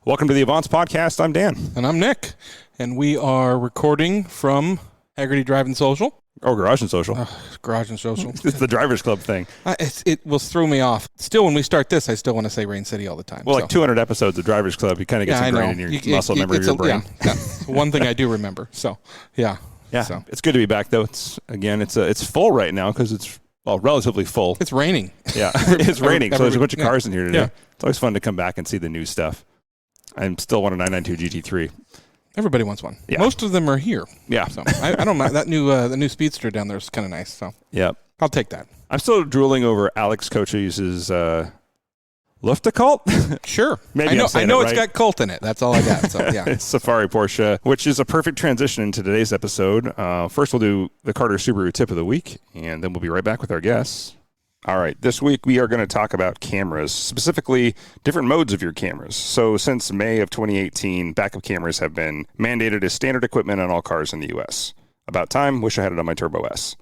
Welcome to the Avance Podcast. I'm Dan. And I'm Nick. And we are recording from Haggerty Drive and Social. Oh, Garage and Social. Garage and Social. It's the Drivers Club thing. It will throw me off. Still, when we start this, I still want to say Rain City all the time. Well, like 200 episodes of Drivers Club, you kind of get some brain in your muscle memory of your brain. Yeah, one thing I do remember. So, yeah. Yeah, so. It's good to be back, though. It's full right now because it's, relatively full. It's raining. Yeah, it's raining, so there's a bunch of cars in here today. Yeah. It's always fun to come back and see the new stuff. I still want a 992 GT3. Everybody wants one. Yeah. Most of them are here. Yeah. So I don't mind. That the new Speedster down there is kind of nice. So yeah, I'll take that. I'm still drooling over Alex Cochise' Luftgekalt? Sure. Maybe I know it's got Colt in it. That's all I got. So yeah. It's Safari Porsche, which is a perfect transition into today's episode. First, we'll do the Carter Subaru tip of the week, and then we'll be right back with our guests. All right, this week we are going to talk about cameras, specifically different modes of your cameras. So since May of 2018, backup cameras have been mandated as standard equipment on all cars in the U.S. About time, wish I had it on my Turbo S.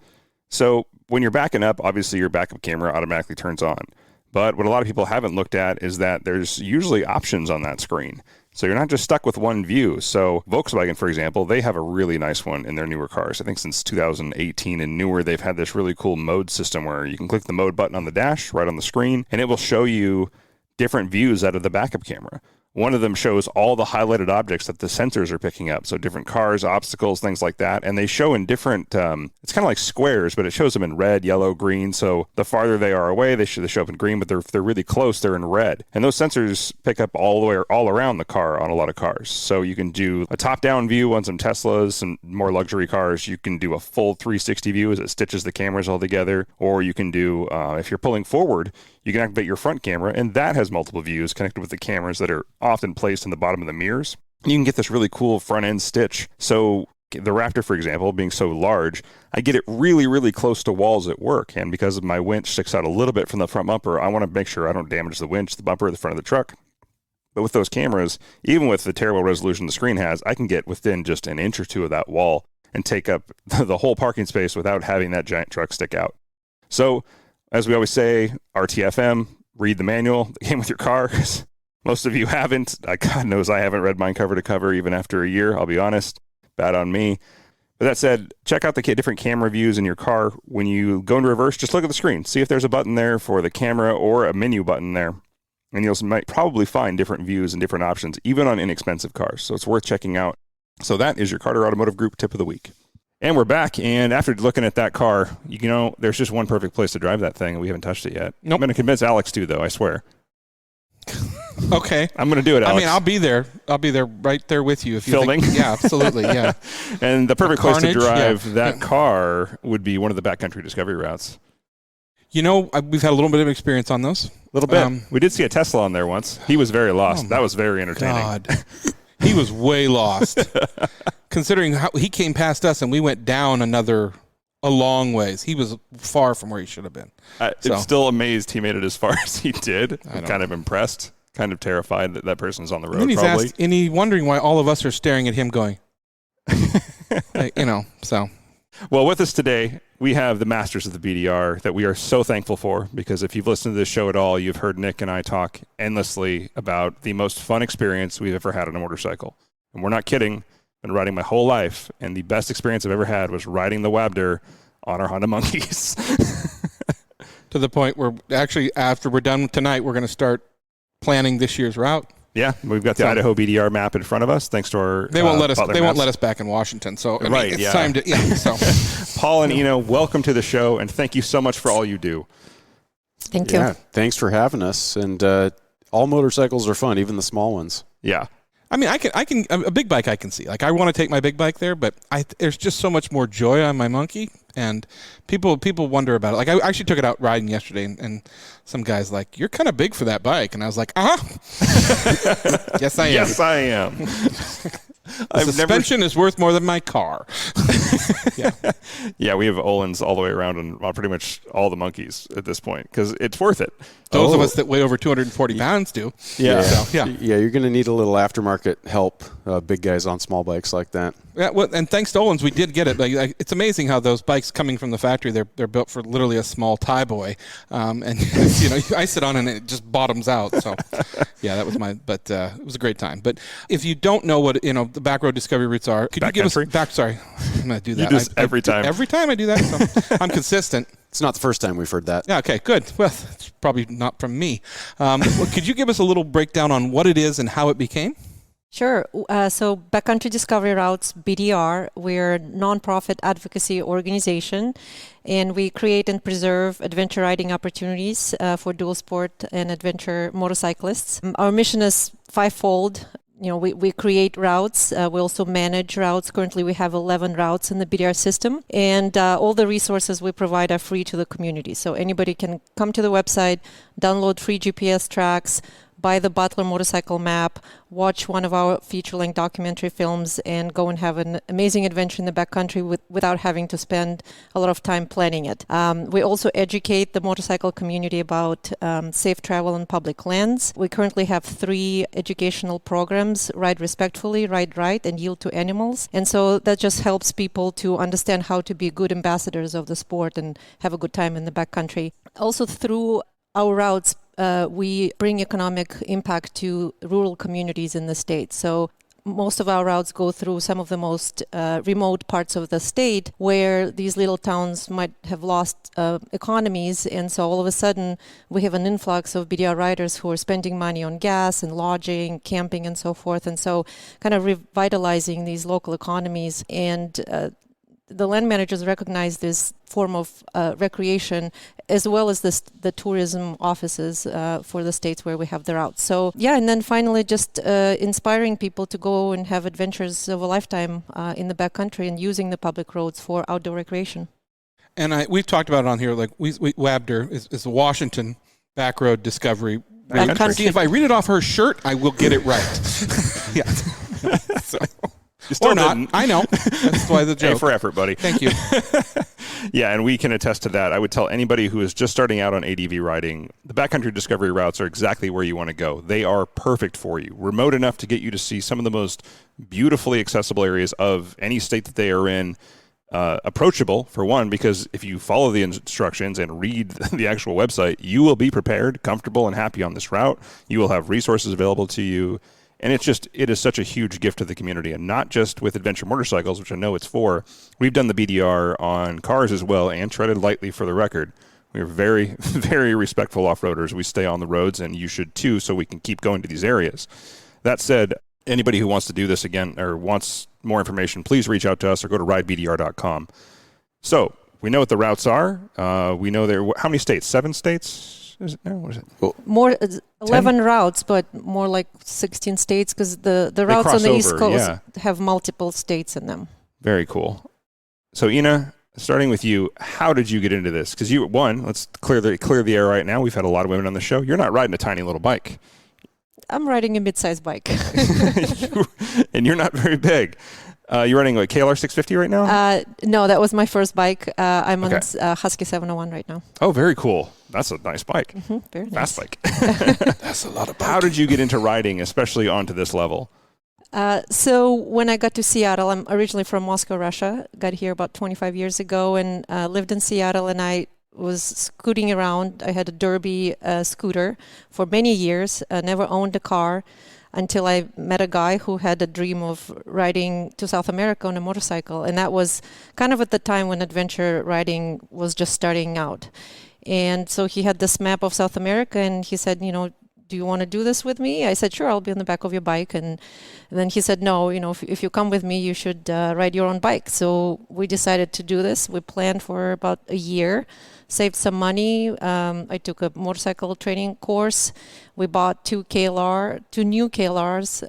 So when you're backing up, obviously your backup camera automatically turns on. But what a lot of people haven't looked at is that there's usually options on that screen. So you're not just stuck with one view. So Volkswagen, for example, they have a really nice one in their newer cars. I think since 2018 and newer, they've had this really cool mode system where you can click the mode button on the dash right on the screen, and it will show you different views out of the backup camera. One of them shows all the highlighted objects that the sensors are picking up. So different cars, obstacles, things like that. And they show in different, it's kind of like squares, but it shows them in red, yellow, green. So the farther they are away, they show up in green, but if they're really close, they're in red. And those sensors pick up all around the car on a lot of cars. So you can do a top-down view on some Teslas and more luxury cars. You can do a full 360 view as it stitches the cameras all together. Or you can do, if you're pulling forward, you can activate your front camera, and that has multiple views connected with the cameras that are often placed in the bottom of the mirrors. You can get this really cool front-end stitch. So the Raptor, for example, being so large, I get it really, really close to walls at work. And because my winch sticks out a little bit from the front bumper, I want to make sure I don't damage the winch, the bumper, the front of the truck. But with those cameras, even with the terrible resolution the screen has, I can get within just an inch or two of that wall and take up the whole parking space without having that giant truck stick out. So, as we always say, RTFM, read the manual that came with your car. Most of you haven't. God knows I haven't read mine cover to cover even after a year, I'll be honest. Bad on me. But that said, check out the different camera views in your car. When you go into reverse, just look at the screen. See if there's a button there for the camera or a menu button there. And you might probably find different views and different options, even on inexpensive cars. So it's worth checking out. So that is your Carter Automotive Group tip of the week. And we're back, and after looking at that car, there's just one perfect place to drive that thing, and we haven't touched it yet. Nope. I'm going to convince Alex to, though, I swear. Okay. I'm going to do it, Alex. I mean, I'll be there. I'll be there right there with you. If you Filming? Yeah, absolutely, yeah. And the perfect place to drive that yeah. car would be one of the Backcountry Discovery Routes. We've had a little bit of experience on those. A little bit. We did see a Tesla on there once. He was very lost. That was very entertaining. God. He was way lost. Considering how he came past us and we went down a long ways. He was far from where he should have been. I'm still amazed he made it as far as he did. I'm kind of impressed, kind of terrified that person's on the road. And he's wondering why all of us are staring at him going, so. Well, with us today, we have the masters of the BDR that we are so thankful for, because if you've listened to this show at all, you've heard Nick and I talk endlessly about the most fun experience we've ever had on a motorcycle. And we're not kidding. Been riding my whole life, and the best experience I've ever had was riding the Wabder on our Honda Monkeys. To the point where actually after we're done tonight, we're going to start planning this year's route. Yeah, we've got the Idaho BDR map in front of us. Thanks to our they won't let us back in Washington. So it's time to So Paul and Ina, welcome to the show, and thank you so much for all you do. Thank you. Yeah, thanks for having us. And all motorcycles are fun, even the small ones. Yeah. I mean, I can a big bike I can see. Like, I want to take my big bike there, but there's just so much more joy on my Monkey, and people wonder about it. Like, I actually took it out riding yesterday, and some guy's like, "You're kind of big for that bike," and I was like, Yes, I am. Yes, I am. Suspension is worth more than my car. Yeah. Yeah, we have Olin's all the way around on pretty much all the monkeys at this point because it's worth it. Those of us that weigh over 240 pounds do. Yeah. So, Yeah, you're going to need a little aftermarket help, big guys on small bikes like that. Yeah, well, and thanks to Olin's, we did get it. Like, it's amazing how those bikes coming from the factory, they're built for literally a small Thai boy, and I sit on it and it just bottoms out. So, yeah, that was but it was a great time. But if you don't know what the Backroad Discovery Routes are, could you give us Sorry, I'm going to do that. You do this every time. Every time I do that, so I'm consistent. It's not the first time we've heard that. Yeah, okay, good. Well, it's probably not from me. Well, could you give us a little breakdown on what it is and how it became? Sure. So Backcountry Discovery Routes, BDR, we're a nonprofit advocacy organization, and we create and preserve adventure riding opportunities for dual sport and adventure motorcyclists. Our mission is fivefold. We create routes. We also manage routes. Currently, we have 11 routes in the BDR system, and all the resources we provide are free to the community. So anybody can come to the website, download free GPS tracks, buy the Butler motorcycle map, watch one of our feature-length documentary films, and go and have an amazing adventure in the backcountry without having to spend a lot of time planning it. We also educate the motorcycle community about safe travel on public lands. We currently have 3 educational programs: Ride Respectfully, Ride Right, and Yield to Animals. And so that just helps people to understand how to be good ambassadors of the sport and have a good time in the backcountry. Also, through our routes, we bring economic impact to rural communities in the state. So most of our routes go through some of the most remote parts of the state where these little towns might have lost economies. And so all of a sudden we have an influx of BDR riders who are spending money on gas and lodging, camping and so forth. And so kind of revitalizing these local economies. And the land managers recognize this form of recreation as well as the tourism offices for the states where we have the routes. So and then finally just inspiring people to go and have adventures of a lifetime in the backcountry and using the public roads for outdoor recreation. And we've talked about it on here, like WABDR is the Washington Backroad Discovery Route. See, if I read it off her shirt, I will get it right. Yeah. So. Or not. Didn't. I know. That's why the joke. Hey, for effort, buddy. Thank you. Yeah, and we can attest to that. I would tell anybody who is just starting out on ADV riding, the Backcountry Discovery Routes are exactly where you want to go. They are perfect for you. Remote enough to get you to see some of the most beautifully accessible areas of any state that they are in. Approachable, for one, because if you follow the instructions and read the actual website, you will be prepared, comfortable, and happy on this route. You will have resources available to you. And it is such a huge gift to the community, and not just with adventure motorcycles, which I know it's for. We've done the BDR on cars as well, and treaded lightly for the record. We're very, very respectful off-roaders. We stay on the roads, and you should too, so we can keep going to these areas. That said, anybody who wants to do this again or wants more information, please reach out to us or go to ridebdr.com. So we know what the routes are. We know how many states? 7 states? Is it now? What is it? Well, more 11 routes, but more like 16 states because the routes on the East Coast have multiple states in them. Very cool. So Inna, starting with you, how did you get into this? Because let's clear the air right now. We've had a lot of women on the show. You're not riding a tiny little bike. I'm riding a mid-sized bike. And you're not very big. You're running a KLR 650 right now? No, that was my first bike. I'm on Husky 701 right now. Oh, very cool. That's a nice bike. Mm-hmm, very nice. Fast bike. That's a lot of bike. How did you get into riding, especially onto this level? So when I got to Seattle, I'm originally from Moscow, Russia. Got here about 25 years ago and lived in Seattle, and I was scooting around. I had a Derby scooter for many years. Never owned a car until I met a guy who had a dream of riding to South America on a motorcycle. And that was kind of at the time when adventure riding was just starting out. And so he had this map of South America, and he said, do you want to do this with me? I said, sure, I'll be on the back of your bike. And then he said, no, if you come with me, you should ride your own bike. So we decided to do this. We planned for about a year, saved some money. I took a motorcycle training course. We bought 2 new KLRs,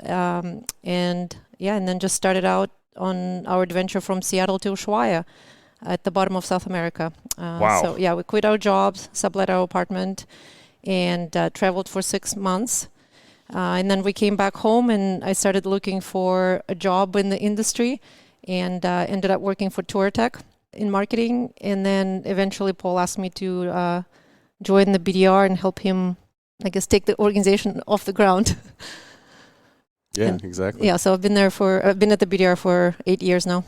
and then just started out on our adventure from Seattle to Ushuaia at the bottom of South America. Wow. So we quit our jobs, sublet our apartment, and traveled for 6 months. And then we came back home, and I started looking for a job in the industry, and ended up working for TourTech. in marketing, and then eventually Paul asked me to join the BDR and help him, I guess, take the organization off the ground. Yeah, exactly. Yeah, so I've been at the BDR for 8 years now.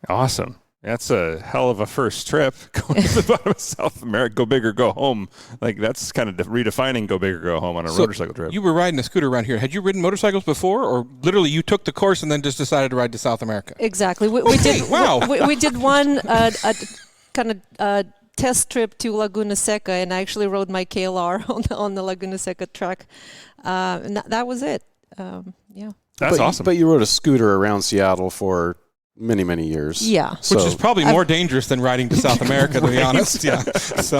Awesome. That's a hell of a first trip, going to the bottom of South America, go big or go home. Like, that's kind of redefining go big or go home on a motorcycle trip. You were riding a scooter around here. Had you ridden motorcycles before, or literally you took the course and then just decided to ride to South America? Exactly. We did. Wow. We did one kind of test trip to Laguna Seca, and I actually rode my KLR on the Laguna Seca track, and that was it. Yeah. That's awesome. But you rode a scooter around Seattle for many, many years. Yeah. Which is probably more dangerous than riding to South America, to be honest. Yeah. So,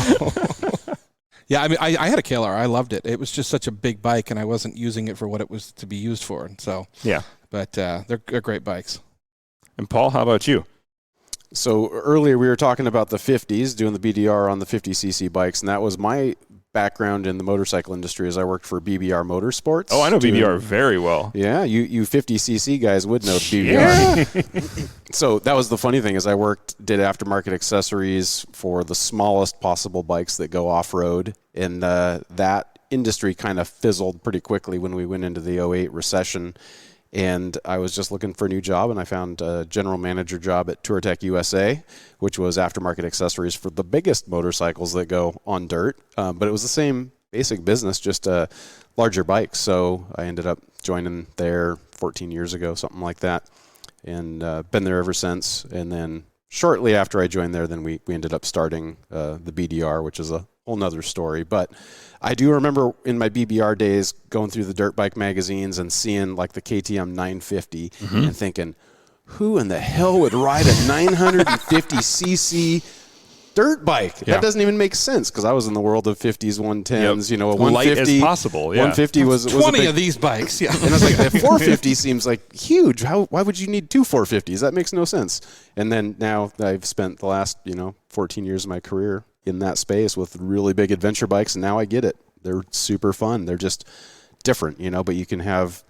yeah, I mean, I had a KLR. I loved it. It was just such a big bike, and I wasn't using it for what it was to be used for. And so, yeah. But they're great bikes. And Paul, how about you? So earlier we were talking about the 50s, doing the BDR on the 50cc bikes, and that was my background in the motorcycle industry as I worked for BBR Motorsports. Oh, I know BBR very well. Yeah, you 50cc guys would know BBR. So that was the funny thing is I did aftermarket accessories for the smallest possible bikes that go off-road, and that industry kind of fizzled pretty quickly when we went into the 2008 recession. And I was just looking for a new job, and I found a general manager job at TourTech USA, which was aftermarket accessories for the biggest motorcycles that go on dirt. But it was the same basic business, just larger bikes. So I ended up joining there 14 years ago, something like that, and been there ever since. And then shortly after I joined there, then we ended up starting the BDR, which is a whole nother story. But I do remember in my BBR days going through the dirt bike magazines and seeing like the KTM 950 and thinking, who in the hell would ride a 950cc dirt bike? Yeah. That doesn't even make sense because I was in the world of 50s, 110s, Yep. a 150. Light as possible, yeah. 150 was 20 of these bikes, yeah. And I was like, the 450 seems like huge. Why would you need two 450s? That makes no sense. And then now I've spent the last, 14 years of my career in that space with really big adventure bikes, and now I get it. They're super fun. They're just different, but you can have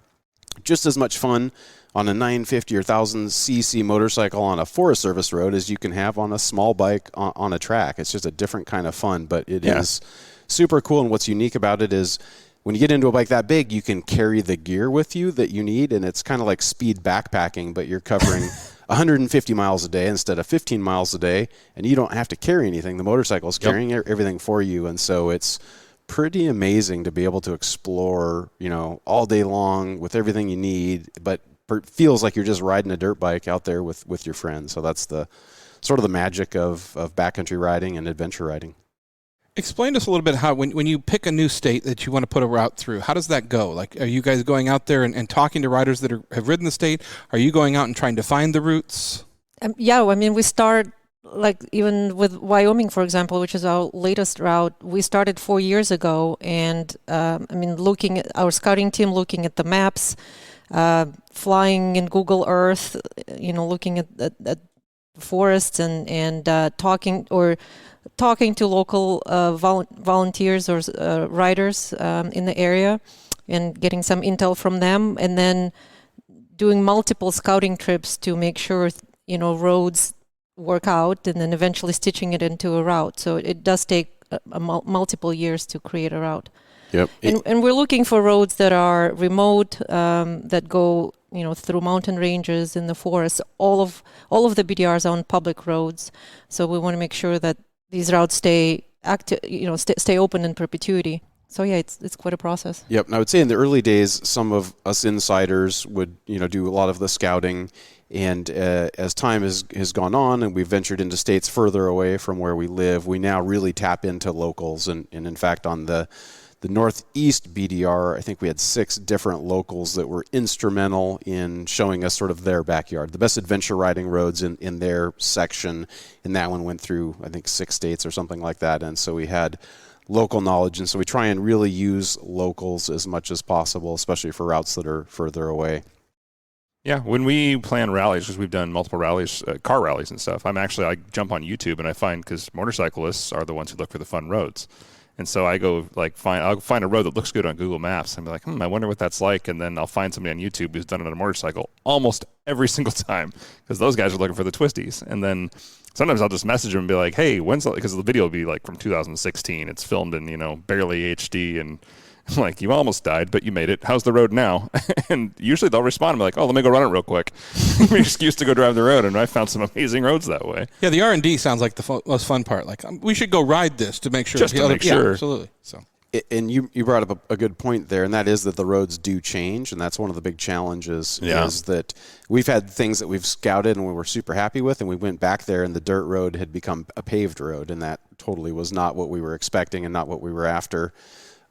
just as much fun on a 950 or 1000cc motorcycle on a Forest Service road as you can have on a small bike on a track. It's just a different kind of fun, but it is super cool. And what's unique about it is when you get into a bike that big, you can carry the gear with you that you need, and it's kind of like speed backpacking, but you're covering 150 miles a day instead of 15 miles a day, and you don't have to carry anything. The motorcycle is carrying everything for you, and so it's pretty amazing to be able to explore, all day long with everything you need, but it feels like you're just riding a dirt bike out there with your friends. So that's the sort of the magic of backcountry riding and adventure riding. Explain to us a little bit how, when you pick a new state that you want to put a route through, how does that go? Like, are you guys going out there and talking to riders that have ridden the state? Are you going out and trying to find the routes? Yeah, I mean, we start, like, even with Wyoming, for example, which is our latest route. We started 4 years ago, and, looking at our scouting team, looking at the maps, flying in Google Earth, looking at forests and talking to local volunteers or riders in the area and getting some intel from them, and then doing multiple scouting trips to make sure roads work out, and then eventually stitching it into a route. So it does take multiple years to create a route. Yep. And we're looking for roads that are remote, that go through mountain ranges in the forest. All of the BDRs are on public roads, so we want to make sure that these routes stay active, stay open in perpetuity. So yeah, it's quite a process. Yep. And I would say in the early days, some of us insiders would do a lot of the scouting, and as time has gone on and we've ventured into states further away from where we live, we now really tap into locals. And in fact, on the Northeast BDR, I think we had 6 different locals that were instrumental in showing us sort of their backyard, the best adventure riding roads in their section. And that one went through, I think, 6 states or something like that. And so we had local knowledge. And so we try and really use locals as much as possible, especially for routes that are further away. Yeah, when we plan rallies, because we've done multiple rallies, car rallies and stuff, I jump on YouTube and I find, because motorcyclists are the ones who look for the fun roads. And so I go I'll find a road that looks good on Google Maps and be like, I wonder what that's like. And then I'll find somebody on YouTube who's done it on a motorcycle almost every single time because those guys are looking for the twisties. And then sometimes I'll just message them and be like, hey, because the video will be like from 2016. It's filmed in, barely HD. And I'm like, you almost died, but you made it. How's the road now? And usually they'll respond and be like, oh, let me go run it real quick. An excuse to go drive the road. And I found some amazing roads that way. Yeah, the R&D sounds like the most fun part. Like, we should go ride this to make sure. Just to make sure. Yeah, absolutely. So. And you brought up a good point there, and that is that the roads do change, and that's one of the big challenges is that we've had things that we've scouted and we were super happy with, and we went back there and the dirt road had become a paved road, and that totally was not what we were expecting and not what we were after.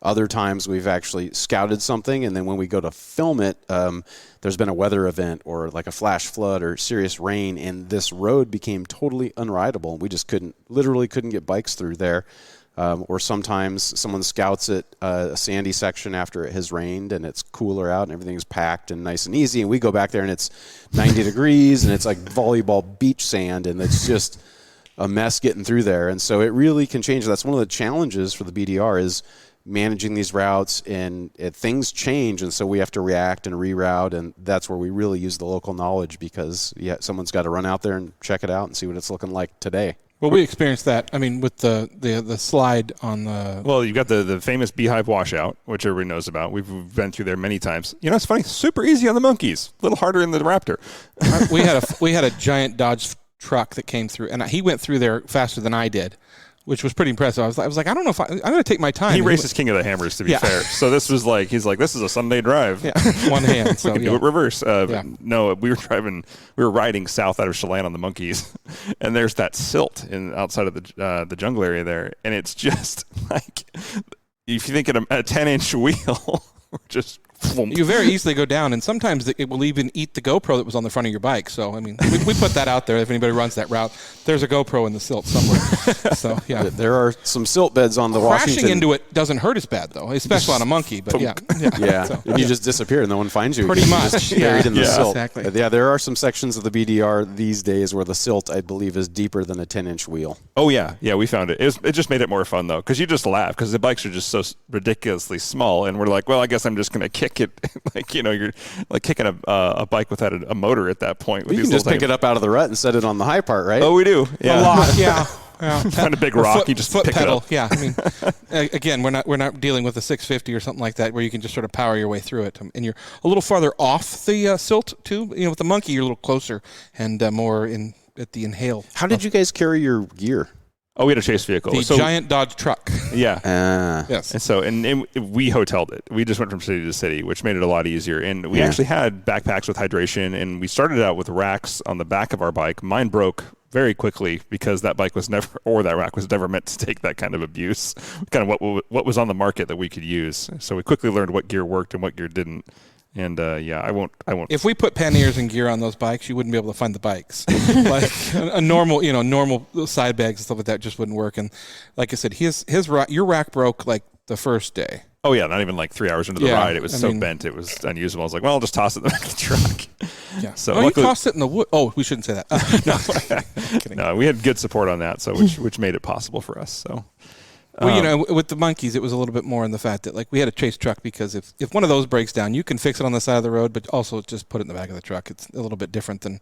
Other times we've actually scouted something, and then when we go to film it, there's been a weather event or like a flash flood or serious rain, and this road became totally unrideable. We just literally couldn't get bikes through there. Or sometimes someone scouts it, a sandy section after it has rained and it's cooler out and everything's packed and nice and easy, and we go back there and it's 90 degrees and it's like volleyball beach sand, and it's just a mess getting through there. And so it really can change. That's one of the challenges for the BDR is managing these routes, and things change, and so we have to react and reroute, and that's where we really use the local knowledge because someone's got to run out there and check it out and see what it's looking like today. Well, we experienced that. I mean, with the slide on the... Well, you've got the famous Beehive washout, which everybody knows about. We've been through there many times. It's funny, super easy on the monkeys, a little harder in the Raptor. we had a giant Dodge truck that came through, and he went through there faster than I did, which was pretty impressive. I was like, I don't know if I'm going to take my time. He races King of the Hammers, to be fair. So this was like, he's like, this is a Sunday drive. Yeah, one hand. So we can do it reverse. No, we were riding south out of Chelan on the monkeys, and there's that silt outside of the jungle area there, and it's just like, if you think of a 10-inch wheel, just... You very easily go down, and sometimes it will even eat the GoPro that was on the front of your bike. So, I mean, we put that out there. If anybody runs that route, there's a GoPro in the silt somewhere. So, yeah. There are some silt beds on the Washington. Crashing into it doesn't hurt as bad, though, especially on a monkey. But, yeah. So, you just disappear, and no one finds you. Pretty much. Just buried in the silt. Exactly. Yeah, there are some sections of the BDR these days where the silt, I believe, is deeper than a 10-inch wheel. Oh, yeah. Yeah, we found it. It just made it more fun, though, because you just laugh, because the bikes are just so ridiculously small, and we're like, well, I guess I'm just going to kick it like, you're like kicking a bike without a motor at that point. You can just pick it up out of the rut and set it on the high part, right? Oh, we do. Yeah. A lot, yeah. Find a big rock, you just foot pick pedal. it up. Yeah, I mean, again, we're not dealing with a 650 or something like that where you can just sort of power your way through it, and you're a little farther off the silt too. With the monkey, you're a little closer and more at the inhale. How did you guys carry your gear? Oh, we had a chase vehicle. The giant Dodge truck. Yeah. Yes. And so, and we hoteled it. We just went from city to city, which made it a lot easier. And we actually had backpacks with hydration, and we started out with racks on the back of our bike. Mine broke very quickly because that bike was never, or that rack was never meant to take that kind of abuse. Kind of what was on the market that we could use. So we quickly learned what gear worked and what gear didn't. And I won't. If we put panniers and gear on those bikes, you wouldn't be able to find the bikes. Like a normal, normal side bags and stuff like that just wouldn't work. And like I said, your rack broke like the first day. Oh yeah, not even like 3 hours into the ride, it was bent, it was unusable. I was like, well, I'll just toss it in the back of the truck. Yeah. So you tossed it in the wood. Oh, we shouldn't say that. No, we had good support on that, so which made it possible for us. So. Well, with the monkeys, it was a little bit more in the fact that, like, we had a chase truck because if one of those breaks down, you can fix it on the side of the road, but also just put it in the back of the truck. It's a little bit different than,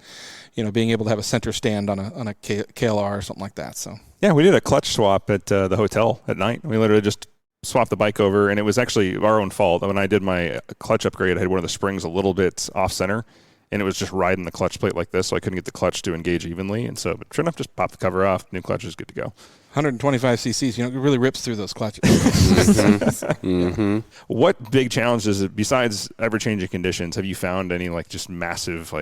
being able to have a center stand on a KLR or something like that. So yeah, we did a clutch swap at the hotel at night. We literally just swapped the bike over, and it was actually our own fault. When I did my clutch upgrade, I had one of the springs a little bit off center, and it was just riding the clutch plate like this, so I couldn't get the clutch to engage evenly. And so, but sure enough, just pop the cover off, new clutch is good to go. 125 cc's, it really rips through those clutches. Mm-hmm. What big challenges, besides ever-changing conditions, have you found any just massive,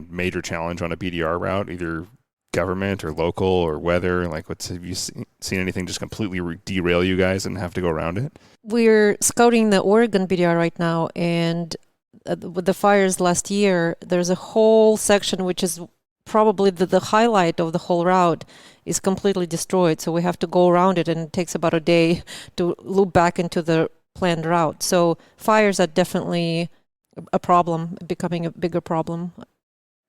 major challenge on a BDR route, either government or local or weather? Have you seen anything just completely derail you guys and have to go around it? We're scouting the Oregon BDR right now, and with the fires last year, there's a whole section which is probably the highlight of the whole route is completely destroyed. So we have to go around it, and it takes about a day to loop back into the planned route. So fires are definitely a problem, becoming a bigger problem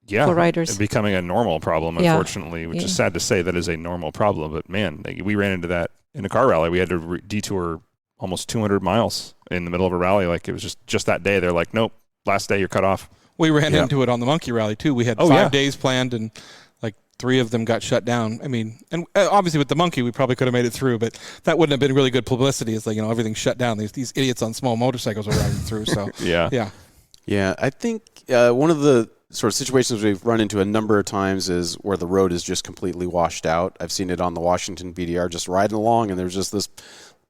for riders. Becoming a normal problem, unfortunately, which is sad to say that is a normal problem. But man, we ran into that in a car rally. We had to detour almost 200 miles in the middle of a rally. Like it was just that day. They're like, nope, last day you're cut off. We ran into it on the monkey rally too. We had 5 days planned, and like 3 of them got shut down. I mean, and obviously with the monkey, we probably could have made it through, but that wouldn't have been really good publicity. It's like, everything's shut down. These idiots on small motorcycles are riding through. So yeah. I think one of the sort of situations we've run into a number of times is where the road is just completely washed out. I've seen it on the Washington BDR, just riding along, and there's just this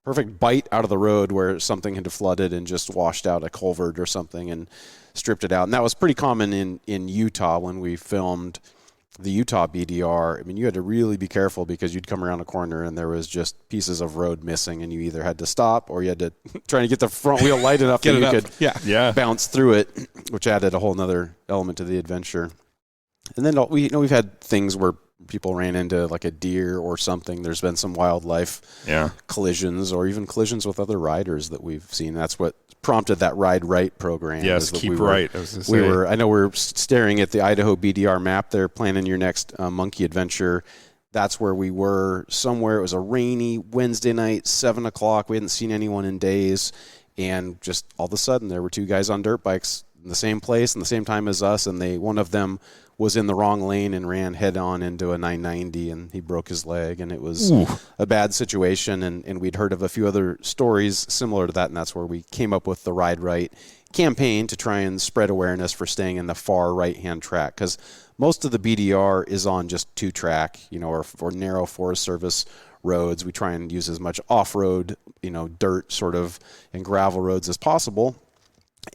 perfect bite out of the road where something had flooded and just washed out a culvert or something and stripped it out. And that was pretty common in Utah when we filmed the Utah BDR. I mean, you had to really be careful because you'd come around a corner and there was just pieces of road missing, and you either had to stop or you had to try to get the front wheel light enough that you could bounce through it, which added a whole nother element to the adventure. And then we've had things where people ran into like a deer or something. There's been some wildlife collisions, or even collisions with other riders that we've seen. That's what prompted that Ride Right program. Yes, keep right. I know we're staring at the Idaho BDR map there, planning your next monkey adventure. That's where we were somewhere. It was a rainy Wednesday night, 7 o'clock. We hadn't seen anyone in days. And just all of a sudden, there were 2 guys on dirt bikes in the same place and the same time as us. And one of them was in the wrong lane and ran head on into a 990, and he broke his leg, and it was a bad situation. And we'd heard of a few other stories similar to that, and that's where we came up with the Ride Right campaign to try and spread awareness for staying in the far right-hand track, because most of the BDR is on just 2-track, or narrow Forest Service roads. We try and use as much off-road, dirt sort of and gravel roads as possible.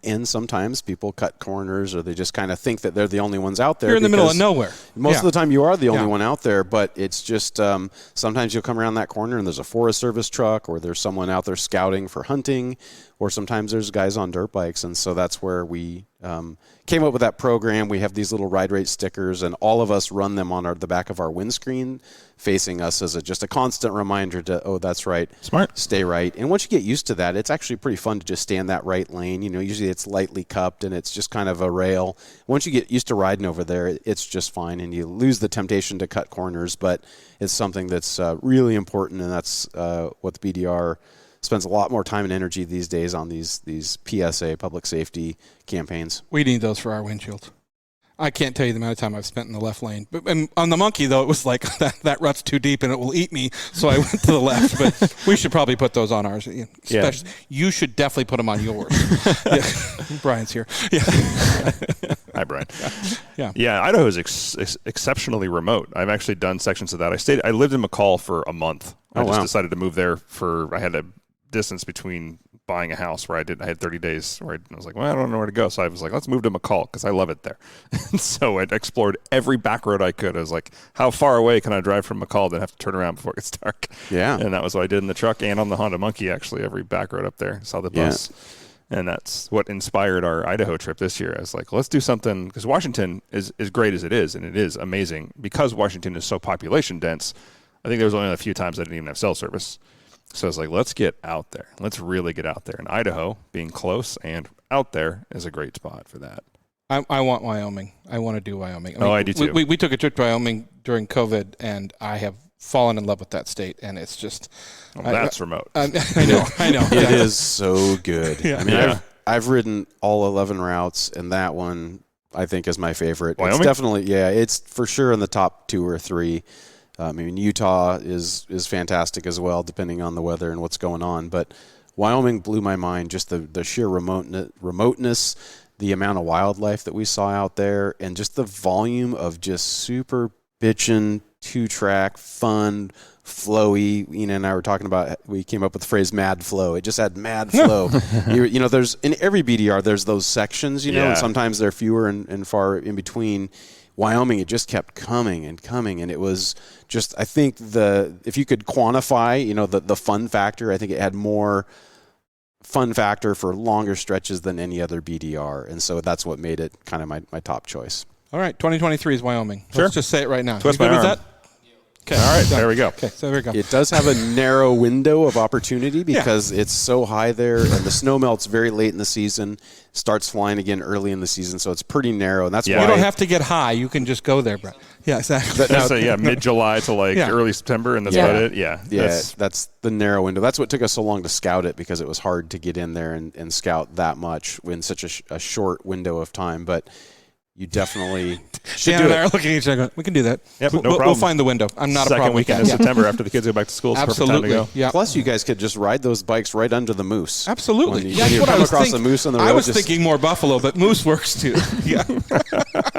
And sometimes people cut corners, or they just kind of think that they're the only ones out there. You're in the middle of nowhere. Most of the time you are the only one out there, but it's just sometimes you'll come around that corner and there's a Forest Service truck, or there's someone out there scouting for hunting, or sometimes there's guys on dirt bikes. And so that's where we came up with that program. We have these little Ride Right stickers, and all of us run them on the back of our windscreen facing us as just a constant reminder to, that's right. Smart. Stay right. And once you get used to that, it's actually pretty fun to just stay in that right lane. Usually it's lightly cupped and it's just kind of a rail. Once you get used to riding over there, it's just fine, and you lose the temptation to cut corners, but it's something that's really important, and that's what the BDR spends a lot more time and energy these days on these PSA, public safety campaigns. We need those for our windshield. I can't tell you the amount of time I've spent in the left lane. But on the monkey, though, it was like that rut's too deep and it will eat me, so I went to the left. But we should probably put those on ours. You should definitely put them on yours. Brian's here. Hi, Brian. Yeah, Idaho is exceptionally remote. I've actually done sections of that. I lived in McCall for a month. I just decided to move there I had a distance between buying a house where I had 30 days where I was like, well, I don't know where to go. So I was like, let's move to McCall because I love it there. And so I explored every back road I could. I was like, how far away can I drive from McCall to have to turn around before it gets dark? Yeah. And that was what I did in the truck and on the Honda Monkey, actually, every back road up there. Saw the bus. Yeah. And that's what inspired our Idaho trip this year. I was like, let's do something, because Washington is great as it is, and it is amazing. Because Washington is so population dense, I think there was only a few times I didn't even have cell service. So I was like, let's get out there. Let's really get out there. And Idaho, being close and out there, is a great spot for that. I want Wyoming. I want to do Wyoming. I do too. We took a trip to Wyoming during COVID, and I have fallen in love with that state. And it's just... that's remote. I know. It is so good. Yeah. I mean, I've ridden all 11 routes, and that one I think is my favorite. Wyoming? It's definitely, it's for sure in the top 2 or 3. I mean, Utah is fantastic as well, depending on the weather and what's going on. But Wyoming blew my mind, just the sheer remoteness, the amount of wildlife that we saw out there, and just the volume of just super bitchin', 2-track, fun, flowy. Ina and I were talking about, we came up with the phrase mad flow. It just had mad flow. There's in every BDR, there's those sections, and sometimes they're fewer and far in between. Wyoming, it just kept coming and coming, and it was just, I think if you could quantify, the fun factor, I think it had more fun factor for longer stretches than any other BDR, and so that's what made it kind of my top choice. All right, 2023 is Wyoming. Sure. Let's just say it right now. Twist You good my with arm. that? Okay. All right, there we go. Okay, so there we go. It does have a narrow window of opportunity because it's so high there, and the snow melts very late in the season, starts flying again early in the season, so it's pretty narrow, and that's why You don't have to get high. You can just go there, Brett. Yeah, exactly. That's mid-July to early September, and that's about it. Yeah, that's the narrow window. That's what took us so long to scout it, because it was hard to get in there and scout that much in such a short window of time, but you definitely should Dan do and it. I are looking at each other going, we can do that. Yep, no we'll problem. find the window. I'm not a Second problem with weekend that. in September after the kids go back to school. It's Absolutely. perfect time to go. Yeah. Plus, you guys could just ride those bikes right under the moose. Absolutely. When you, Yeah, when you that's what come I was across thinking. a moose on the road. I was thinking more buffalo, but moose works too. Yeah.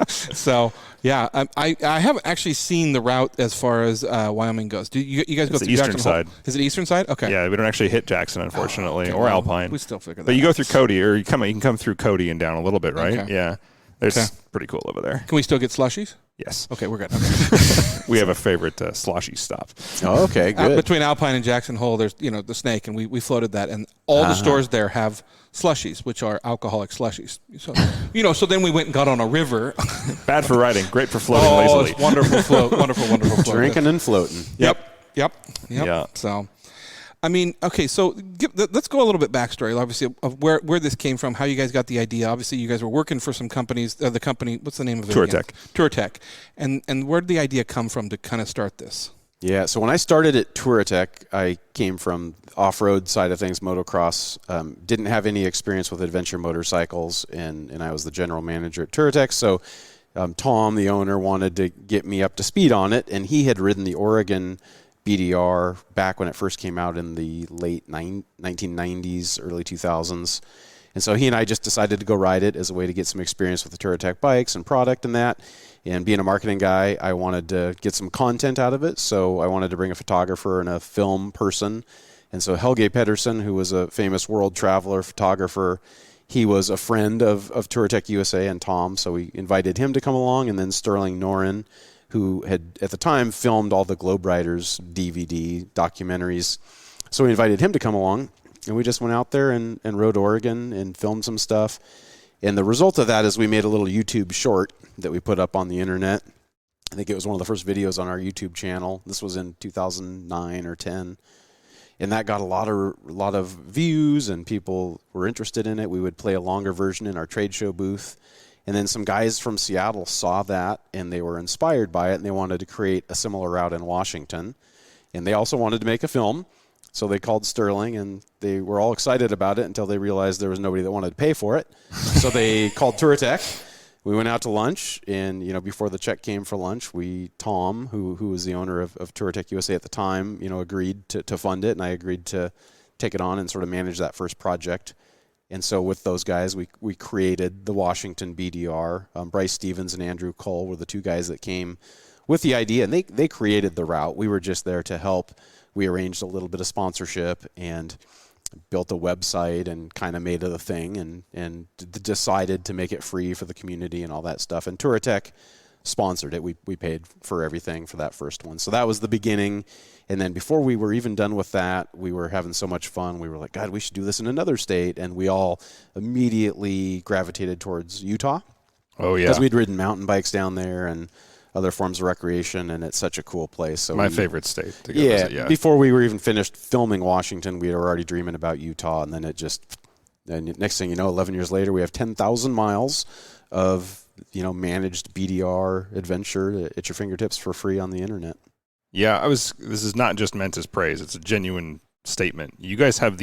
So, yeah, I haven't actually seen the route as far as Wyoming goes. Do you guys go It's through the eastern Jackson Hole? side. Is it eastern side? Okay. Yeah, we don't actually hit Jackson, unfortunately, Okay, or well, Alpine. We still figure that But you out. go through Cody, or you can come through Cody and down a little bit, right? Okay. Yeah. It's Okay. pretty cool over there. Can we still get slushies? Yes. Okay, we're good. Okay. We have a favorite sloshy stop. Oh, okay, good. Between Alpine and Jackson Hole, there's the Snake, and we floated that, and all the stores there have slushies, which are alcoholic slushies. So so then we went and got on a river. Bad for riding, great for floating Oh, lazily. it's wonderful float, wonderful float. Drinking and floating. Yep. Yeah. So, I mean, okay, so let's go a little bit backstory, obviously, of where this came from, how you guys got the idea. Obviously, you guys were working for some companies. The company, what's the name of it? TourTech. TourTech. And where did the idea come from to kind of start this? Yeah, so when I started at TourTech, I came from off-road side of things, motocross. Didn't have any experience with adventure motorcycles, and I was the general manager at TourTech. So Tom, the owner, wanted to get me up to speed on it, and he had ridden the Oregon BDR back when it first came out in the late 1990s, early 2000s. And so he and I just decided to go ride it as a way to get some experience with the TourTech bikes and product and that. And being a marketing guy, I wanted to get some content out of it. So I wanted to bring a photographer and a film person. And so Helge Pedersen, who was a famous world traveler, photographer, he was a friend of TourTech USA and Tom. So we invited him to come along. And then Sterling Noren, who had at the time filmed all the Globe Riders DVD documentaries. So we invited him to come along, and we just went out there and rode Oregon and filmed some stuff. And the result of that is we made a little YouTube short that we put up on the internet. I think it was one of the first videos on our YouTube channel. This was in 2009 or 10. And that got a lot of views, and people were interested in it. We would play a longer version in our trade show booth. And then some guys from Seattle saw that, and they were inspired by it, and they wanted to create a similar route in Washington. And they also wanted to make a film, so they called Sterling, and they were all excited about it until they realized there was nobody that wanted to pay for it. So they called TourTech. We went out to lunch, and before the check came for lunch, Tom, who was the owner of TourTech USA at the time, agreed to fund it, and I agreed to take it on and sort of manage that first project. And so with those guys, we created the Washington BDR. Bryce Stevens and Andrew Cole were the two guys that came with the idea, and they created the route. We were just there to help. We arranged a little bit of sponsorship and built a website and kind of made it a thing and decided to make it free for the community and all that stuff. And TourTech sponsored it. We paid for everything for that first one. So that was the beginning. And then before we were even done with that, we were having so much fun. We were like, God, we should do this in another state. And we all immediately gravitated towards Utah. Oh, yeah. Because we'd ridden mountain bikes down there and other forms of recreation, and it's such a cool place. So My favorite state to go visit, yeah. Before we were even finished filming Washington, we were already dreaming about Utah. And then and next thing you know, 11 years later, we have 10,000 miles of managed BDR adventure at your fingertips for free on the internet. Yeah, this is not just meant as praise. It's a genuine statement. You guys have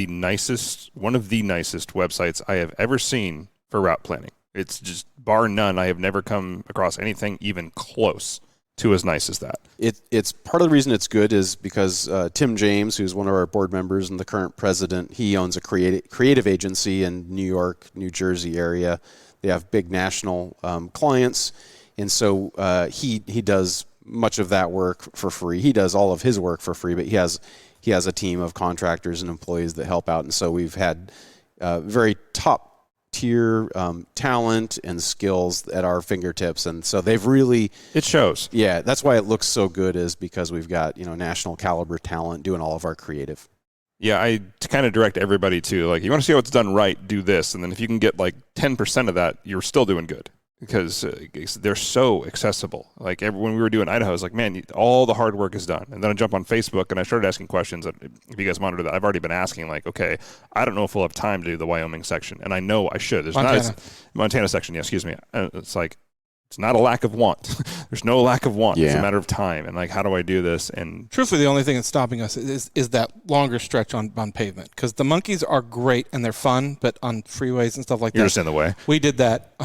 one of the nicest websites I have ever seen for route planning. It's just bar none. I have never come across anything even close to as nice as that. It's part of the reason it's good is because Tim James, who's one of our board members and the current president, he owns a creative agency in New York, New Jersey area. They have big national clients, and so he does much of that work for free. He does all of his work for free, but he has a team of contractors and employees that help out, and so we've had very top tier talent and skills at our fingertips, and so they've really it shows. Yeah, that's why it looks so good, is because we've got national caliber talent doing all of our creative. Yeah, I kind of direct everybody to, like, you want to see how it's done right, do this, and then if you can get like 10% of that, you're still doing good. because they're so accessible. Like when we were doing Idaho, I was like, man, all the hard work is done. And then I jump on Facebook and I started asking questions. If you guys monitor that, I've already been asking, like, okay, I don't know if we'll have time to do the Wyoming section, and I know I should. There's Montana section. Yeah, excuse me. It's like, it's not a lack of want. There's no lack of want. Yeah. It's a matter of time. And like, how do I do this? And truthfully, the only thing that's stopping us is that longer stretch on pavement, because the monkeys are great and they're fun, but on freeways and stuff like that, you're just in the way. We did that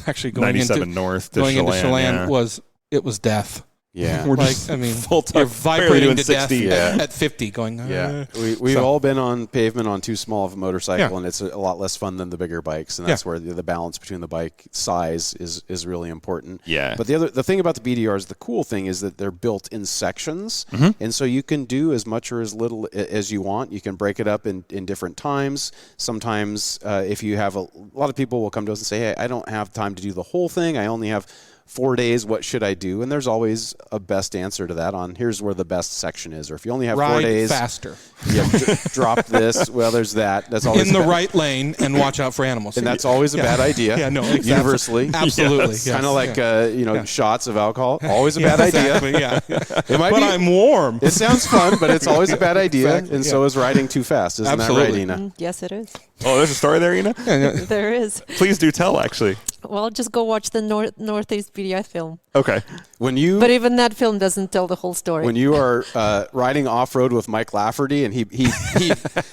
actually going 97 into north to going Chelan, into Chelan was death. Yeah, we're like, just I mean, full time, you're vibrating to 60. death at 50, going. Yeah, we've all been on pavement on too small of a motorcycle, and it's a lot less fun than the bigger bikes, and that's where the balance between the bike size is really important. Yeah. But the thing about the BDRs, the cool thing is that they're built in sections, and so you can do as much or as little as you want. You can break it up in different times. Sometimes, if you have a lot of people will come to us and say, "Hey, I don't have time to do the whole thing. I only have 4 days, what should I do?" And there's always a best answer to that on here's where the best section is. Or if you only have 4 days, faster. Yeah, drop this. Well, there's that. That's always in the right lane and watch out for animals. And that's always a bad idea. Yeah, no, exactly. Universally, absolutely. Yes. Kind of like shots of alcohol. Always a bad idea. Yeah. It might but I'm warm. It sounds fun, but it's always a bad idea. Exactly. And so is riding too fast. Isn't that right, Inna? Yes, it is. Oh, there's a story there, Inna? There is. Please do tell, actually. Well, just go watch the Northeast BDI film. Okay. But even that film doesn't tell the whole story. When you are riding off-road with Mike Lafferty and he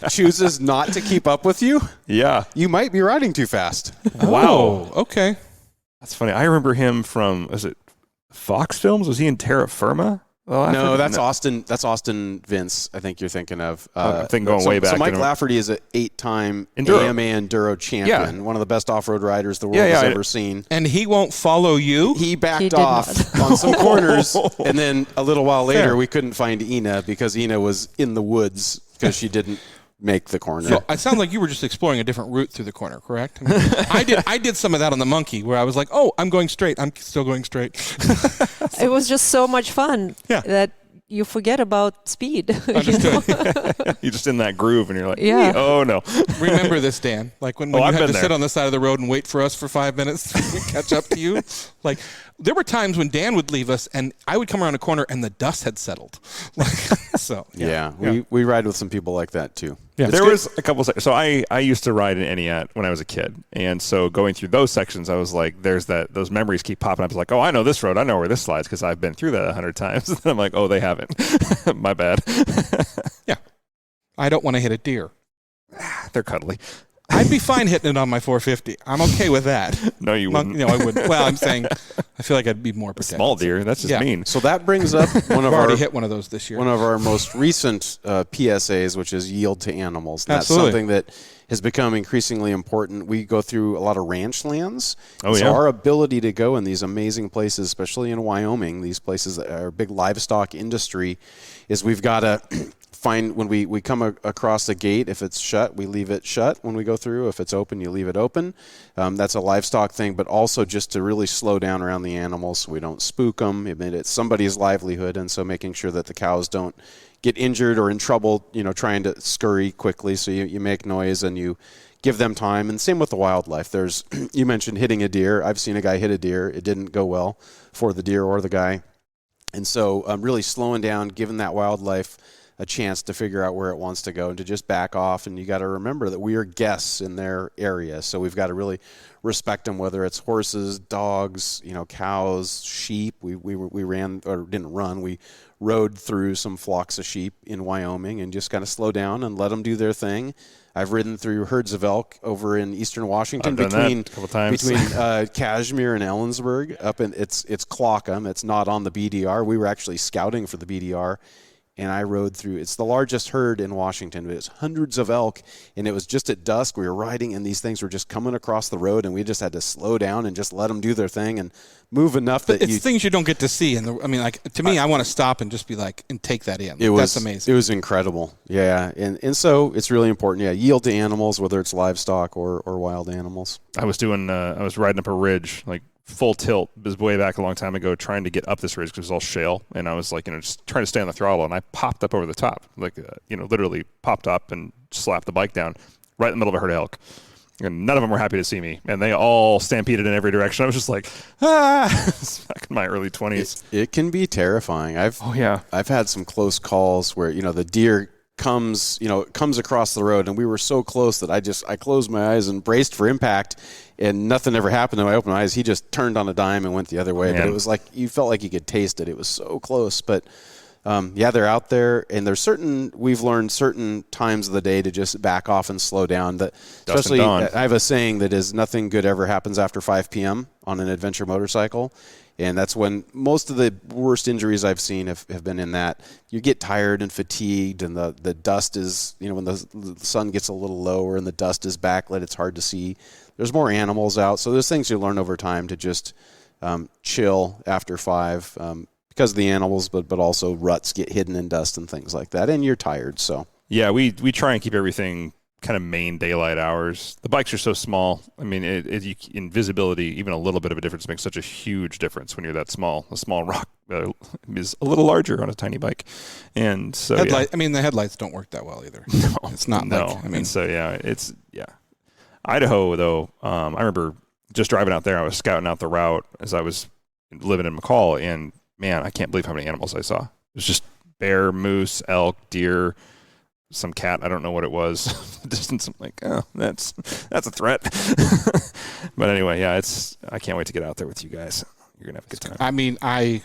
chooses not to keep up with you, you might be riding too fast. Wow. Okay. That's funny. I remember him from, was it Fox Films? Was he in Terra Firma? No, that's Austin. That's Austin Vince. I think you're thinking of. I'm thinking going way back. So Mike Lafferty is an 8-time AMA Enduro champion, one of the best off-road riders the world has ever seen. And he won't follow you. He backed off on some corners, and then a little while later, we couldn't find Inna because Inna was in the woods because she didn't make the corner. So it sounds like you were just exploring a different route through the corner, correct? I mean, I did some of that on the monkey where I was like, oh, I'm going straight. I'm still going straight. It was just so much fun that you forget about speed. Understood. You're just in that groove and you're like, oh no. Remember this, Dan. Like when you had to sit on the side of the road and wait for us for 5 minutes to catch up to you. Like there were times when Dan would leave us and I would come around a corner and the dust had settled. We ride with some people like that too. Yeah. There was a couple sections. So I used to ride in Entiat when I was a kid. And so going through those sections, I was like, those memories keep popping up. It's like, oh, I know this road. I know where this slides because I've been through that 100 times. And I'm like, oh, they haven't. My bad. Yeah. I don't want to hit a deer. They're cuddly. I'd be fine hitting it on my 450. I'm okay with that. No, you wouldn't. No, I wouldn't. Well, I'm saying I feel like I'd be more protected. Small deer. That's just mean. So that brings up one of already hit one of those this year. One of our most recent PSAs, which is yield to animals. And that's something that has become increasingly important. We go through a lot of ranch lands. So our ability to go in these amazing places, especially in Wyoming, these places that are big livestock industry, is we've got to find when we come across a gate, if it's shut, we leave it shut when we go through. If it's open, you leave it open. That's a livestock thing, but also just to really slow down around the animals so we don't spook them. I mean, it's somebody's livelihood, and so making sure that the cows don't get injured or in trouble, trying to scurry quickly. So you make noise and you give them time. And same with the wildlife. There's, you mentioned hitting a deer. I've seen a guy hit a deer. It didn't go well for the deer or the guy. And so really slowing down, giving that wildlife a chance to figure out where it wants to go and to just back off. And you got to remember that we are guests in their area. So we've got to really respect them, whether it's horses, dogs, cows, sheep. We ran, or didn't run, we rode through some flocks of sheep in Wyoming and just kind of slow down and let them do their thing. I've ridden through herds of elk over in eastern Washington between Kashmir and Ellensburg. Up in it's Clockham. It's not on the BDR. We were actually scouting for the BDR. And I rode through, it's the largest herd in Washington, but it's hundreds of elk, and it was just at dusk. We were riding, and these things were just coming across the road, and we just had to slow down and just let them do their thing and move enough that it's things you don't get to see. And to me, I want to stop and just be like, and take that in. That's amazing. It was incredible. Yeah. And so it's really important. Yeah. Yield to animals, whether it's livestock or wild animals. I was riding up a ridge, like full tilt. It was way back a long time ago, trying to get up this ridge because it was all shale, and I was like, just trying to stay on the throttle, and I popped up over the top, like literally popped up and slapped the bike down right in the middle of a herd of elk. And none of them were happy to see me, and they all stampeded in every direction. I was just like, It's back in my early 20s. It can be terrifying. I've had some close calls where, the deer comes across the road, and we were so close that I closed my eyes and braced for impact, and nothing ever happened. And I opened my eyes. He just turned on a dime and went the other way. But it was like you felt like you could taste it. It was so close. But they're out there, and we've learned certain times of the day to just back off and slow down. That especially, I have a saying that is, nothing good ever happens after 5 p.m. on an adventure motorcycle. And that's when most of the worst injuries I've seen have been in that. You get tired and fatigued, and the dust is, when the sun gets a little lower and the dust is backlit, it's hard to see. There's more animals out. So there's things you learn over time to just chill after 5 because of the animals, but also ruts get hidden in dust and things like that. And you're tired, so. Yeah, we try and keep everything kind of main daylight hours. The bikes are so small. I mean, in visibility, even a little bit of a difference makes such a huge difference when you're that small. A small rock is a little larger on a tiny bike, and so I mean, the headlights don't work that well either. No, it's not. No, and so Idaho though. I remember just driving out there. I was scouting out the route as I was living in McCall, and man, I can't believe how many animals I saw. It was just bear, moose, elk, deer. Some cat, I don't know what it was. Distance, I'm like, oh, that's a threat. But anyway, I can't wait to get out there with you guys. You're gonna have a good time. I mean, I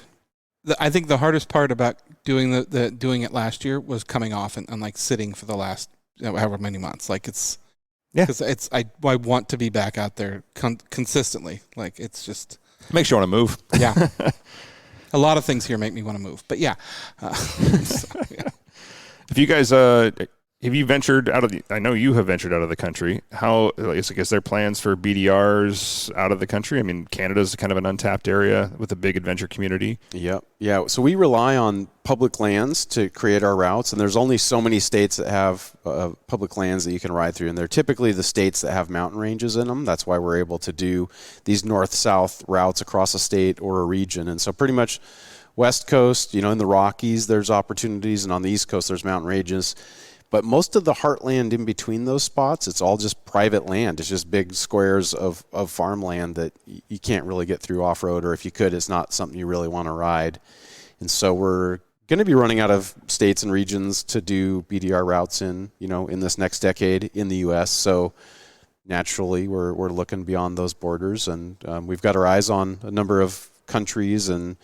think the hardest part about doing doing it last year was coming off and like sitting for the last however many months. Like because I want to be back out there consistently. Like it's just makes you want to move. Yeah, a lot of things here make me want to move. But yeah. If you guys, have you ventured out of I know you have ventured out of the country. How, is there plans for BDRs out of the country? I mean, Canada's kind of an untapped area with a big adventure community. Yep. Yeah. So we rely on public lands to create our routes, and there's only so many states that have public lands that you can ride through, and they're typically the states that have mountain ranges in them. That's why we're able to do these north-south routes across a state or a region. And so pretty much West Coast, in the Rockies, there's opportunities, and on the East Coast, there's mountain ranges. But most of the heartland in between those spots, it's all just private land. It's just big squares of farmland that you can't really get through off-road, or if you could, it's not something you really want to ride. And so we're going to be running out of states and regions to do BDR routes in this next decade in the U.S. So naturally, we're looking beyond those borders, and we've got our eyes on a number of countries and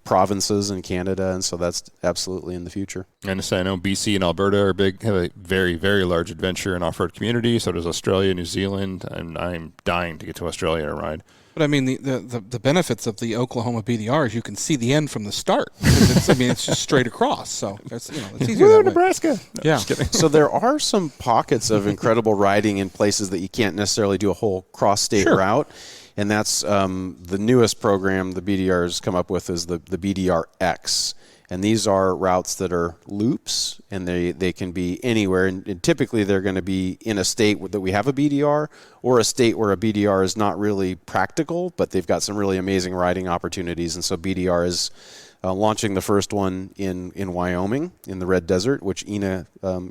provinces in Canada, and so that's absolutely in the future. And so I know BC and Alberta have a very, very large adventure and off-road community. So does Australia, New Zealand, and I'm dying to get to Australia to ride. But I mean, the benefits of the Oklahoma BDR is you can see the end from the start. It's just straight across. So it's easier. Woo, Nebraska. No, yeah. Just kidding. So there are some pockets of incredible riding in places that you can't necessarily do a whole cross-state route. And that's the newest program the BDRs come up with is the BDRX. And these are routes that are loops, and they can be anywhere. And typically they're going to be in a state that we have a BDR, or a state where a BDR is not really practical, but they've got some really amazing riding opportunities. And so BDR is launching the first one in Wyoming, in the Red Desert, which Inna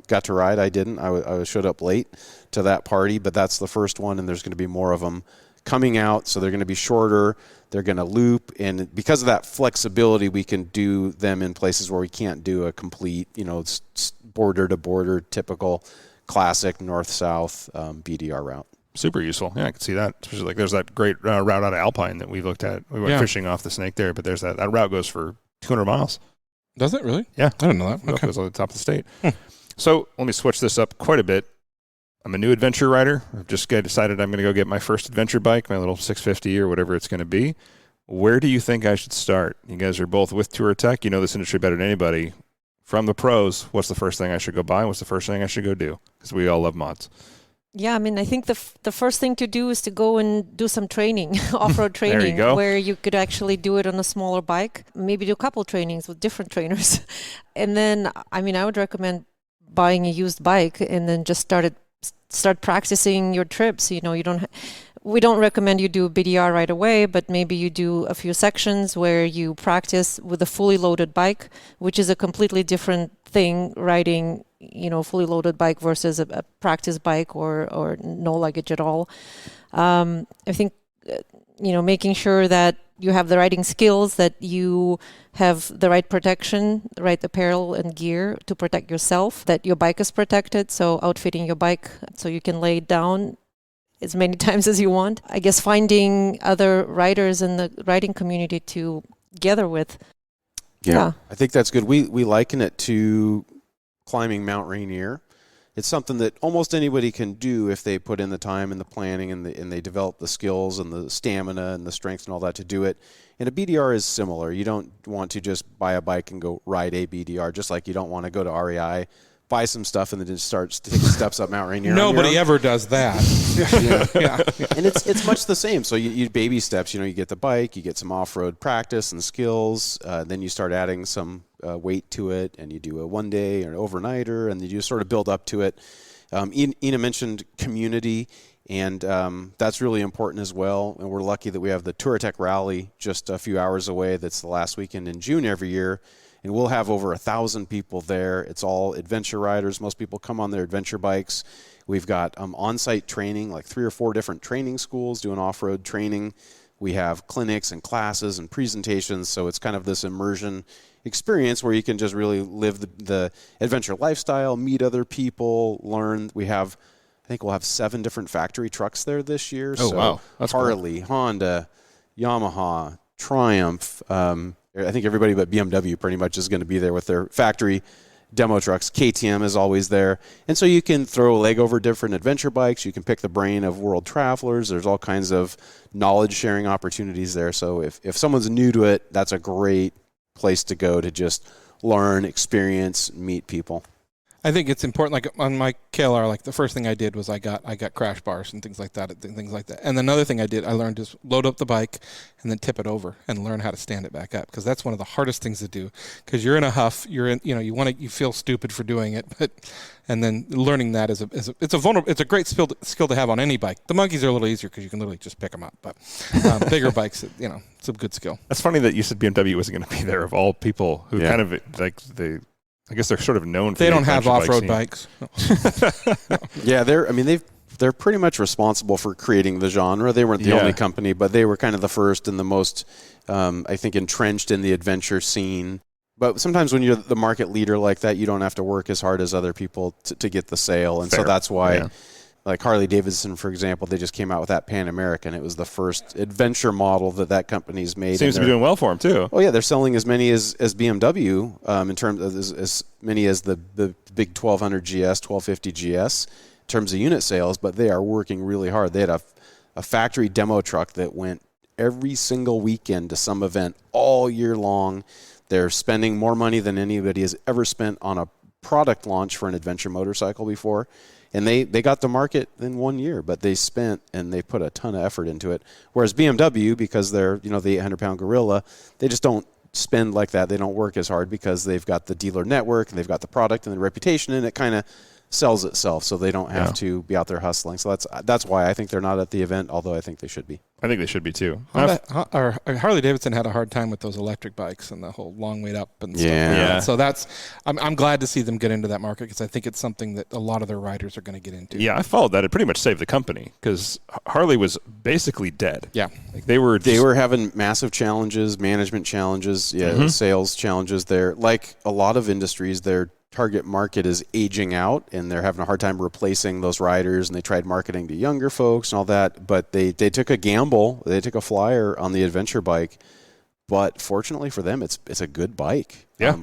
got to ride. I didn't. I showed up late to that party, but that's the first one, and there's going to be more of them coming out. So they're going to be shorter, they're going to loop, and because of that flexibility, we can do them in places where we can't do a complete, border to border typical classic north-south BDR route. Super useful. Yeah, I can see that. Especially like there's that great route out of Alpine that we looked at. We went fishing off the Snake there, but there's that route goes for 200 miles. Does it really? Yeah. I didn't know that. Okay. It goes on the top of the state. So let me switch this up quite a bit. I'm a new adventure rider. I've just decided I'm going to go get my first adventure bike, my little 650 or whatever it's going to be. Where do you think I should start? You guys are both with Tour Tech. You know this industry better than anybody. From the pros, what's the first thing I should go buy? What's the first thing I should go do? Because we all love mods. Yeah, I mean, I think the first thing to do is to go and do some training, off-road training, where you could actually do it on a smaller bike. Maybe do a couple trainings with different trainers. And then, I mean, I would recommend buying a used bike and then just start practicing your trips. You don't we don't recommend you do BDR right away, but maybe you do a few sections where you practice with a fully loaded bike, which is a completely different thing, riding, fully loaded bike versus a practice bike or no luggage at all. I think, making sure that you have the riding skills, that you have the right protection, the right apparel and gear to protect yourself, that your bike is protected, so outfitting your bike so you can lay it down as many times as you want. I guess finding other riders in the riding community to gather with. Yeah. I think that's good. We liken it to climbing Mount Rainier. It's something that almost anybody can do if they put in the time and the planning and they develop the skills and the stamina and the strength and all that to do it. And a BDR is similar. You don't want to just buy a bike and go ride a BDR, just like you don't want to go to REI, buy some stuff, and then just start taking steps up Mount Rainier. Nobody ever does that. Yeah. And it's much the same. So you baby steps. You get the bike, you get some off-road practice and skills, then you start adding some weight to it, and you do a one-day or an overnighter, and you just sort of build up to it. Inna mentioned community, and that's really important as well. And we're lucky that we have the Touratech Rally just a few hours away. That's the last weekend in June every year. And we'll have over 1,000 people there. It's all adventure riders. Most people come on their adventure bikes. We've got on-site training, like 3 or 4 different training schools doing off-road training. We have clinics and classes and presentations. So it's kind of this immersion experience where you can just really live the adventure lifestyle, meet other people, learn. I think we'll have 7 different factory trucks there this year. Oh, wow. That's Harley, cool. Honda, Yamaha, Triumph, I think everybody but BMW pretty much is going to be there with their factory demo trucks. KTM is always there. And so you can throw a leg over different adventure bikes. You can pick the brain of world travelers. There's all kinds of knowledge sharing opportunities there. So if someone's new to it, that's a great place to go to just learn, experience, meet people. I think it's important. Like on my KLR, like the first thing I did was I got crash bars and things like that. And another thing I learned is load up the bike and then tip it over and learn how to stand it back up, because that's one of the hardest things to do. Because you're in a huff, you feel stupid for doing it, and then learning that it's a great skill to have on any bike. The monkeys are a little easier because you can literally just pick them up, but bigger bikes, it's a good skill. That's funny that you said BMW wasn't going to be there, of all people who kind of I guess they're sort of known for they don't have off-road bikes. No. Yeah, they're pretty much responsible for creating the genre. They weren't the only company, but they were kind of the first and the most, I think, entrenched in the adventure scene. But sometimes when you're the market leader like that, you don't have to work as hard as other people to get the sale. And Fair. So that's why, like Harley Davidson, for example, they just came out with that Pan American. It was the first adventure model that company's made. Seems to be doing well for them, too. Oh, yeah, they're selling as many as BMW in terms of as many as the big 1200 GS, 1250 GS in terms of unit sales, but they are working really hard. They had a factory demo truck that went every single weekend to some event all year long. They're spending more money than anybody has ever spent on a product launch for an adventure motorcycle before. And they got the market in 1 year, but they spent and they put a ton of effort into it. Whereas BMW, because they're the 800-pound gorilla, they just don't spend like that. They don't work as hard because they've got the dealer network and they've got the product and the reputation, and it kind of sells itself, so they don't have to be out there hustling. So that's why I think they're not at the event, although I think they should be. I think they should be too. Harley Davidson had a hard time with those electric bikes and the whole long wait up and stuff. Yeah. So I'm glad to see them get into that market, because I think it's something that a lot of their riders are going to get into. Yeah, I followed that. It pretty much saved the company because Harley was basically dead. Yeah. Like they were having massive challenges, management challenges, sales challenges there. Like a lot of industries, their target market is aging out, and they're having a hard time replacing those riders, and they tried marketing to younger folks and all that, but they took a gamble. They took a flyer on the adventure bike, but fortunately for them, it's a good bike. Yeah.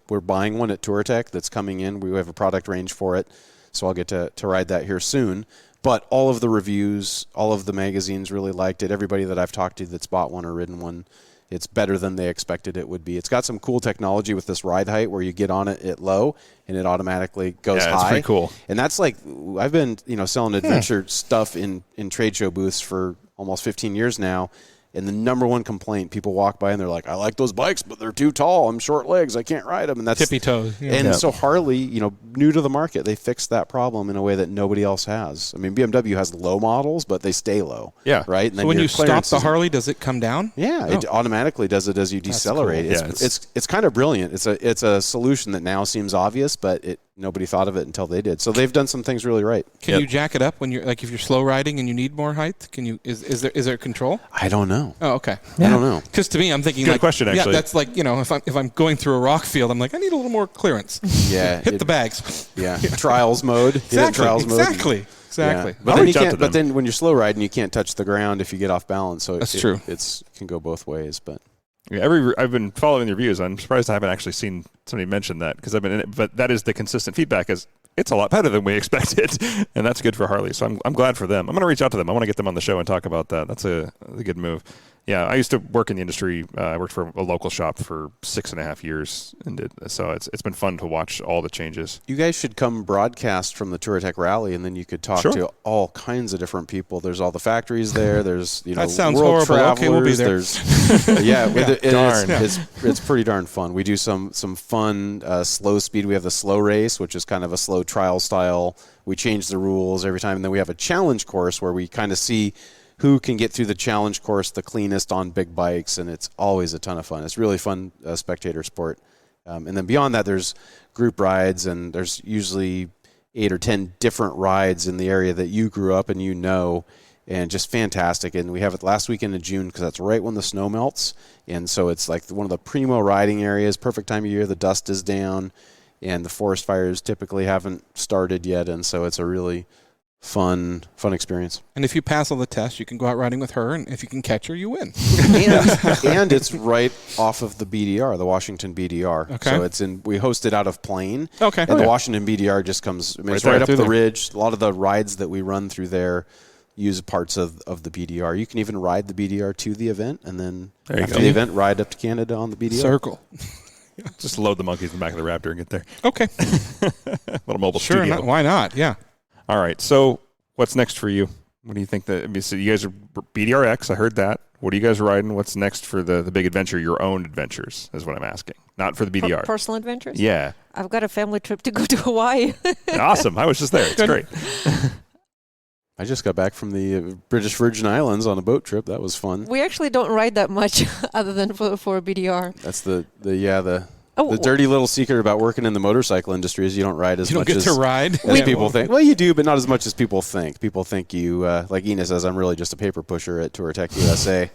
We're buying one at Touratech that's coming in. We have a product range for it, so I'll get to ride that here soon. But all of the reviews, all of the magazines really liked it. Everybody that I've talked to that's bought one or ridden one, it's better than they expected it would be. It's got some cool technology with this ride height where you get on it at low and it automatically goes high. Yeah, it's pretty cool. And that's like, I've been selling adventure stuff in trade show booths for almost 15 years now. And the number one complaint, people walk by and they're like, I like those bikes, but they're too tall. I'm short legs. I can't ride them. And that's tippy toes. Yeah. And so Harley, new to the market, they fixed that problem in a way that nobody else has. I mean, BMW has low models, but they stay low. Yeah. Right. And so when you stop the Harley, does it come down? Yeah. It automatically does it as you decelerate. Cool. It's kind of brilliant. It's a solution that now seems obvious, but nobody thought of it until they did. So they've done some things really right. Can you jack it up when you're if you're slow riding and you need more height? Can you? Is there control? I don't know. Oh, okay. I don't know. Because to me, I'm thinking Good question, actually. Yeah, that's if I'm going through a rock field, I'm like, I need a little more clearance. Yeah. Hit the bags. Yeah. Trials mode. Exactly. Yeah. But then when you're slow riding, you can't touch the ground if you get off balance. So that's true. It can go both ways, but. Yeah, I've been following the reviews. I'm surprised I haven't actually seen somebody mention that because I've been in it. But that is the consistent feedback is it's a lot better than we expected, and that's good for Harley. So I'm glad for them. I'm going to reach out to them. I want to get them on the show and talk about that. That's a good move. Yeah, I used to work in the industry. I worked for a local shop for 6.5 years, so it's been fun to watch all the changes. You guys should come broadcast from the Touratech Rally, and then you could talk to all kinds of different people. There's all the factories there. There's that sounds world horrible. travelers. Okay, we'll be there. It's pretty darn fun. We do some fun slow speed. We have the slow race, which is kind of a slow trial style. We change the rules every time, and then we have a challenge course where we kind of see who can get through the challenge course the cleanest on big bikes, and it's always a ton of fun. It's really fun spectator sport. And then beyond that, there's group rides, and there's usually 8 or 10 different rides in the area that you grew up and and just fantastic. And we have it last weekend in June because that's right when the snow melts, and so it's like one of the primo riding areas, perfect time of year. The dust is down, and the forest fires typically haven't started yet, and so it's a really fun experience. And if you pass all the tests, you can go out riding with her, and if you can catch her, you win. and it's right off of the BDR, the Washington BDR. Okay. So we host it out of Plain. Okay. And the Washington BDR just comes, it's right up the ridge. A lot of the rides that we run through there use parts of the BDR. You can even ride the BDR to the event, and then after the event, ride up to Canada on the BDR. Circle. Just load the monkeys in the back of the Raptor and get there. Okay. Little mobile studio. Why not? Yeah. All right. So what's next for you? What do you think so you guys are BDRX, I heard that. What are you guys riding? What's next for the big adventure, your own adventures is what I'm asking. Not for the BDR. Personal adventures? Yeah. I've got a family trip to go to Hawaii. Awesome. I was just there. It's great. I just got back from the British Virgin Islands on a boat trip. That was fun. We actually don't ride that much other than for a BDR. That's the dirty little secret about working in the motorcycle industry is you don't ride as much as people think. Well, you do, but not as much as people think. People think you, like Inna says, I'm really just a paper pusher at Touratech USA.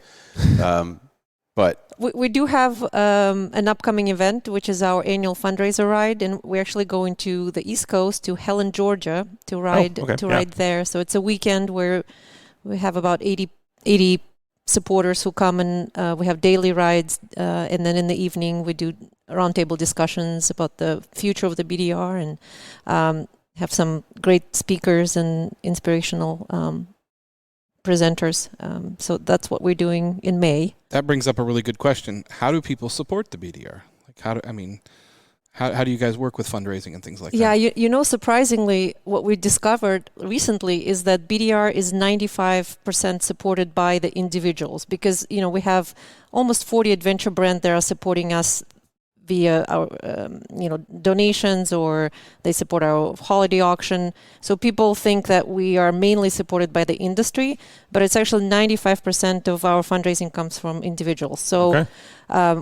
But we do have an upcoming event, which is our annual Fundraiser Ride, and we're actually going to the East Coast, to Helen, Georgia, to ride ride there. So it's a weekend where we have about 80 supporters who come, and we have daily rides, and then in the evening we do roundtable discussions about the future of the BDR, and have some great speakers and inspirational presenters. So that's what we're doing in May. That brings up a really good question. How do people support the BDR? Like, how do you guys work with fundraising and things like that? Yeah, surprisingly, what we discovered recently is that BDR is 95% supported by the individuals, because, we have almost 40 adventure brands that are supporting us via our, donations, or they support our holiday auction. So people think that we are mainly supported by the industry, but it's actually 95% of our fundraising comes from individuals. So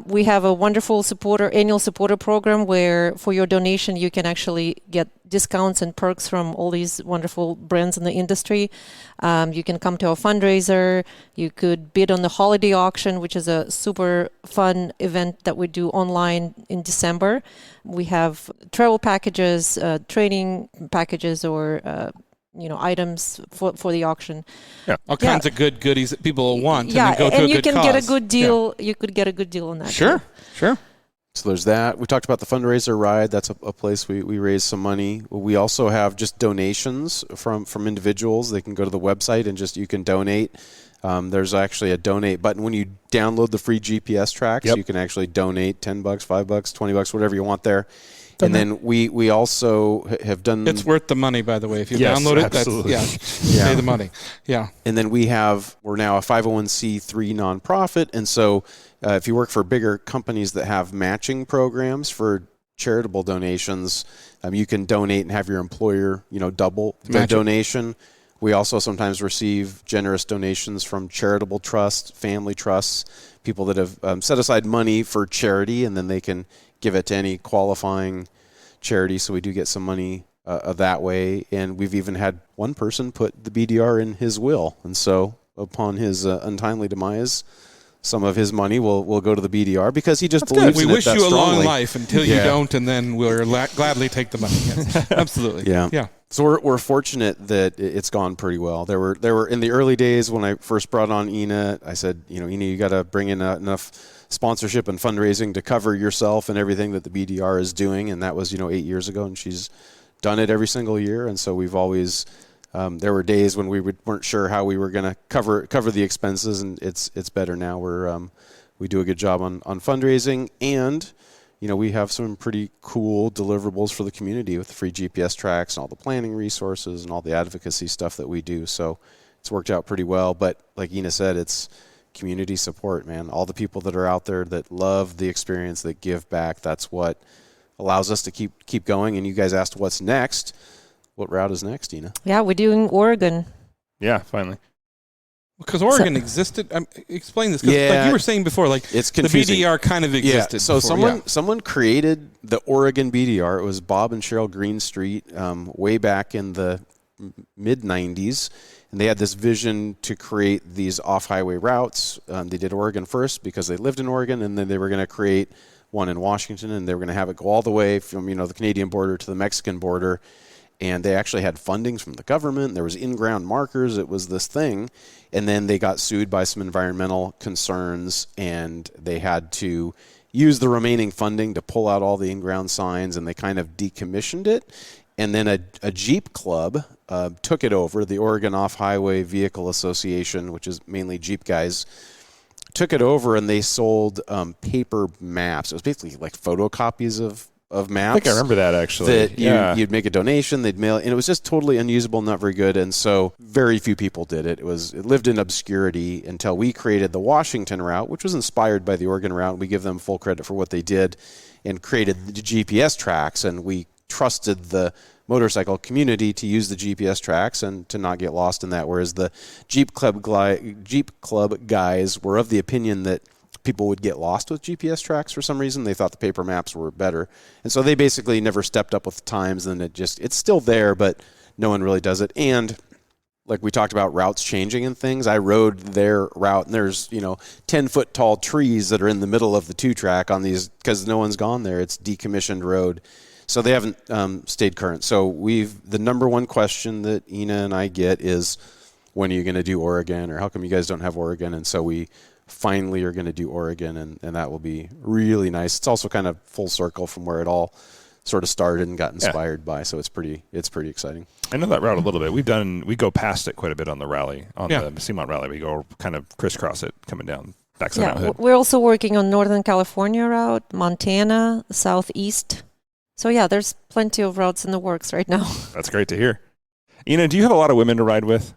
we have a wonderful annual supporter program where for your donation, you can actually get discounts and perks from all these wonderful brands in the industry. You can come to our fundraiser. You could bid on the holiday auction, which is a super fun event that we do online in December. We have travel packages, training packages, or items for the auction. Yeah, all kinds of good goodies that people will want. Yeah, and, then go to you can cause. get a good deal. Yeah. You could get a good deal on that. Sure. So there's that. We talked about the Fundraiser Ride. That's a place we raise some money. We also have just donations from individuals. They can go to the website and you can donate. There's actually a donate button when you download the free GPS tracks. You can actually donate $10, $5, $20, whatever you want there. And then we also have done. It's worth the money, by the way. If you Yes, download it, absolutely. pay the money. Yeah. And then we're now a 501c3 nonprofit. And so if you work for bigger companies that have matching programs for charitable donations, you can donate and have your employer, double the donation. We also sometimes receive generous donations from charitable trusts, family trusts, people that have set aside money for charity, and then they can give it to any qualifying charity. So we do get some money that way. And we've even had one person put the BDR in his will. And so upon his untimely demise, some of his money will go to the BDR because he just believes in it that strongly. We wish you a long life until you don't, and then we'll gladly take the money. Yes. Absolutely. Yeah. So we're fortunate that it's gone pretty well. There were in the early days when I first brought on Inna, I said, Inna, you got to bring in enough sponsorship and fundraising to cover yourself and everything that the BDR is doing, and that was 8 years ago, and she's done it every single year. And so we've always there were days when we weren't sure how we were going to cover the expenses, and it's better now. We do a good job on fundraising, and we have some pretty cool deliverables for the community with the free GPS tracks and all the planning resources and all the advocacy stuff that we do. So it's worked out pretty well. But like Inna said, it's community support, man. All the people that are out there that love the experience, that give back, that's what allows us to keep going. And you guys asked what's next. What route is next, Inna? Yeah, we're doing Oregon. Yeah, finally. Because Oregon existed. Explain this. Like you were saying before, it's confusing. The BDR kind of existed. So before. someone created the Oregon BDR. It was Bob and Cheryl Greenstreet way back in the mid-'90s. And they had this vision to create these off-highway routes. They did Oregon first because they lived in Oregon, and then they were going to create one in Washington, and they were going to have it go all the way from the Canadian border to the Mexican border. And they actually had fundings from the government. There was in-ground markers. It was this thing. And then they got sued by some environmental concerns, and they had to use the remaining funding to pull out all the in-ground signs, and they kind of decommissioned it. And then a Jeep club took it over, the Oregon Off-Highway Vehicle Association, which is mainly Jeep guys, took it over, and they sold paper maps. It was basically like photocopies of maps. I think I remember that, actually. That you'd make a donation, they'd mail it, and it was just totally unusable, not very good, and so very few people did it. It lived in obscurity until we created the Washington route, which was inspired by the Oregon route. We give them full credit for what they did and created the GPS tracks, and we trusted the motorcycle community to use the GPS tracks and to not get lost in that, whereas the Jeep Club guys were of the opinion that people would get lost with GPS tracks for some reason. They thought the paper maps were better. And so they basically never stepped up with the times, and it's still there, but no one really does it. And like we talked about routes changing and things, I rode their route, and there's 10-foot tall trees that are in the middle of the 2-track on these because no one's gone there. It's decommissioned road. So they haven't stayed current. So the number one question that Inna and I get is, when are you going to do Oregon, or how come you guys don't have Oregon? And so we finally are going to do Oregon, and that will be really nice. It's also kind of full circle from where it all sort of started and got inspired by, so it's pretty exciting. I know that route a little bit. We go past it quite a bit on the rally, on the SeaMont Rally. We go kind of crisscross it coming down backside Mount Hood. We're also working on Northern California route, Montana, Southeast. So there's plenty of routes in the works right now. That's great to hear. Inna, do you have a lot of women to ride with?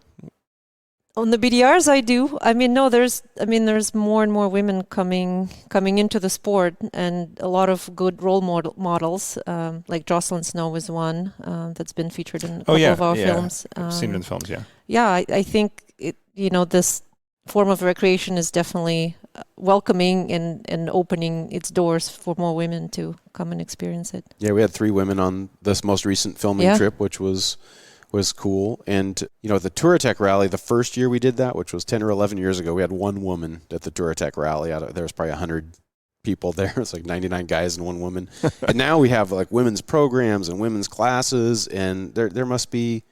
On the BDRs, I do. There's more and more women coming into the sport, and a lot of good role models. Like Jocelyn Snow is one that's been featured in a couple of our films. I've seen it in films, yeah. Yeah, I think this form of recreation is definitely welcoming and opening its doors for more women to come and experience it. Yeah, we had 3 women on this most recent filming trip, which was cool. And the Touratech Rally, the first year we did that, which was 10 or 11 years ago, we had 1 woman at the Touratech Rally. There was probably 100 people there. It's like 99 guys and 1 woman. And now we have like women's programs and women's classes, and there must be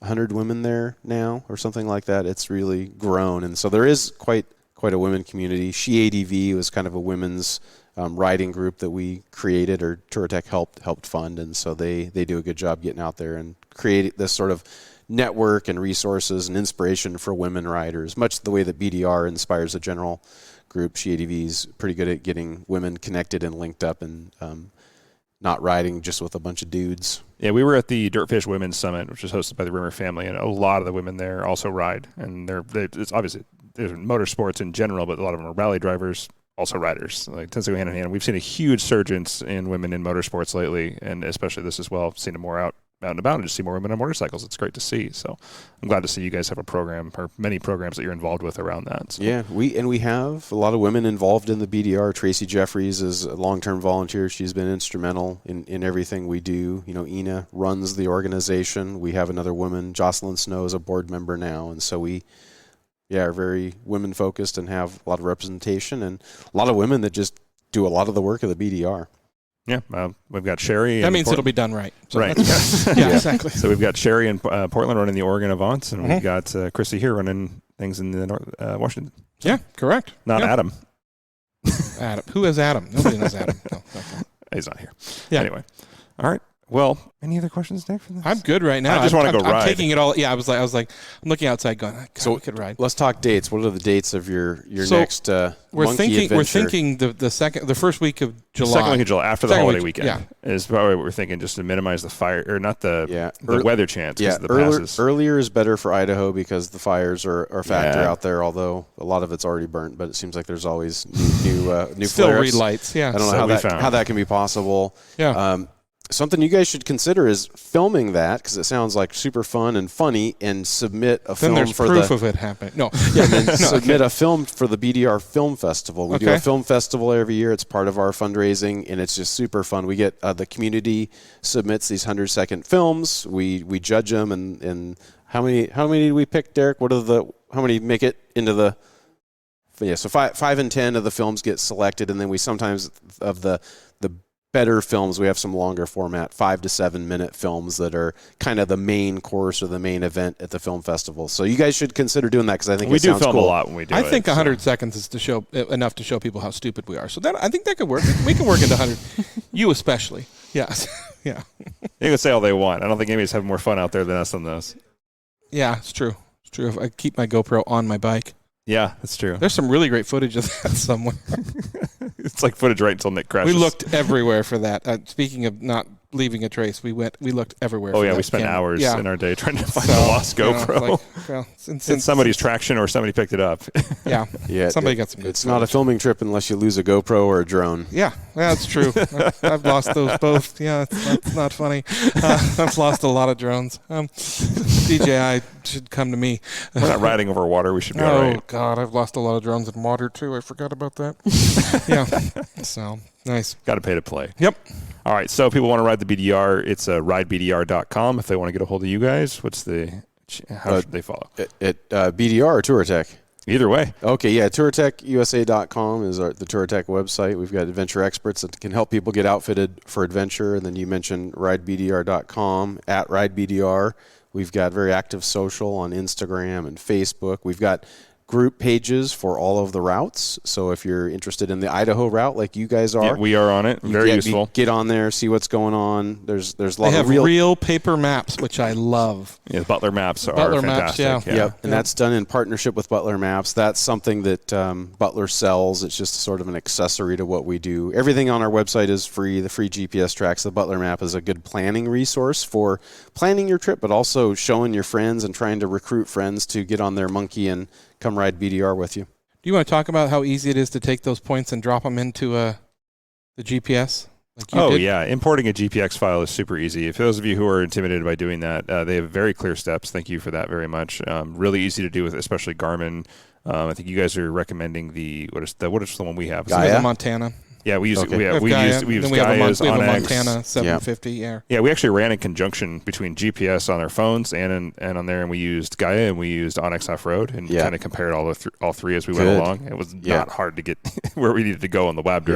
100 women there now or something like that. It's really grown, and so there is quite a women community. She ADV was kind of a women's riding group that we created, or Touratech helped fund, and so they do a good job getting out there and create this sort of network and resources and inspiration for women riders, much the way that BDR inspires a general group. She ADV is pretty good at getting women connected and linked up, and not riding just with a bunch of dudes. Yeah, we were at the Dirtfish Women's Summit, which is hosted by the Rainier family, and a lot of the women there also ride. And it's obviously there's motorsports in general, but a lot of them are rally drivers, also riders. Like, it tends to go hand in hand. We've seen a huge surgence in women in motorsports lately, and especially this as well. I've seen it more out and about and just see more women on motorcycles. It's great to see. So I'm glad to see you guys have a program or many programs that you're involved with around that. So. Yeah, we have a lot of women involved in the BDR. Tracy Jeffries is a long-term volunteer. She's been instrumental in everything we do. You know, Inna runs the organization. We have another woman, Jocelyn Snow, is a board member now. And so we are very women-focused and have a lot of representation and a lot of women that just do a lot of the work of the BDR. Yeah, we've got Sherry. That means it'll be done right. So right. Yeah, exactly. So we've got Sherry in Portland running the Oregon Avants, and we've got Chrissy here running things in the Washington. Yeah, correct. Not Adam. Adam. Who is Adam? Nobody knows Adam. No, okay. He's not here. Yeah. Anyway. All right. Well, any other questions, Nick, for this? I'm good right now. I just want to go ride. I'm taking it all. Yeah, I was like, I'm looking outside going, God, so we could ride. Let's talk dates. What are the dates of your next monkey adventure? We're thinking the first week of July. Second week of July, after the holiday weekend. Yeah. Is probably what we're thinking, just to minimize the fire, or not the weather chance. Yeah, the passes. Earlier is better for Idaho because the fires are a factor out there, although a lot of it's already burnt, but it seems like there's always new still flare-ups. relights, yeah. I don't know how that can be possible. Yeah. Something you guys should consider is filming that, because it sounds like super fun and funny, and submit a film there's for proof of it happening. No. Submit a film for the BDR Film Festival. We do a film festival every year. It's part of our fundraising, and it's just super fun. We get the community submits these 100-second films. We judge them, and how many did we pick, Derek? How many make it into the? Yeah, so 5 and 10 of the films get selected, and then we sometimes of the better films, we have some longer format, 5 to 7 minute films that are kind of the main course or the main event at the film festival. So you guys should consider doing that, because I think we it sounds do film cool. a lot when we do it. I think 100 seconds is enough to show people how stupid we are. So I think that could work. We can work into 100. You especially. Yeah. Yeah. You can say all they want. I don't think anybody's having more fun out there than us on this. Yeah, it's true. It's true. If I keep my GoPro on my bike. Yeah, that's true. There's some really great footage of that somewhere. It's like footage right until Nick crashes. We looked everywhere for that. Speaking of not leaving a trace, we looked everywhere. Oh, for yeah, that we spent camera. hours in our day trying to find the lost GoPro. It's somebody's traction or somebody picked it up. Yeah, somebody got some good It's footage. not a filming trip unless you lose a GoPro or a drone. Yeah, that's true. I've lost those both. Yeah, it's not funny. I've lost a lot of drones. DJI should come to me. We're not riding over water. We should be all right. Oh, God, I've lost a lot of drones in water, too. I forgot about that. Yeah, so nice. Got to pay to play. Yep. All right, so if people want to ride the BDR, it's ridebdr.com. If they want to get a hold of you guys, how should they follow? At BDR or TourTech? Either way. Okay, yeah, TourTechUSA.com is the TourTech website. We've got adventure experts that can help people get outfitted for adventure. And then you mentioned ridebdr.com, at ridebdr. We've got very active social on Instagram and Facebook. We've got group pages for all of the routes. So if you're interested in the Idaho route like you guys are. Yeah, we are on it. Very useful. Get on there, see what's going on. There's a lot they of have real paper maps, which I love. Yeah, the Butler maps are fantastic. Maps, Yep, and that's done in partnership with Butler Maps. That's something that Butler sells. It's just sort of an accessory to what we do. Everything on our website is free. The free GPS tracks. The Butler Map is a good planning resource for planning your trip, but also showing your friends and trying to recruit friends to get on their monkey and come ride BDR with you. Do you want to talk about how easy it is to take those points and drop them into the GPS? Yeah. Importing a GPX file is super easy. For those of you who are intimidated by doing that, they have very clear steps. Thank you for that very much. Really easy to do with, especially Garmin. I think you guys are recommending what is the one we have? Gaia? Montana. Yeah, we use we use have Gaia's a Onyx. Montana 750. Yeah, we actually ran in conjunction between GPS on our phones and on there, and we used Gaia and we used Onyx Off Road and kind of compared all three as we went along. It was not hard to get where we needed to go on the web.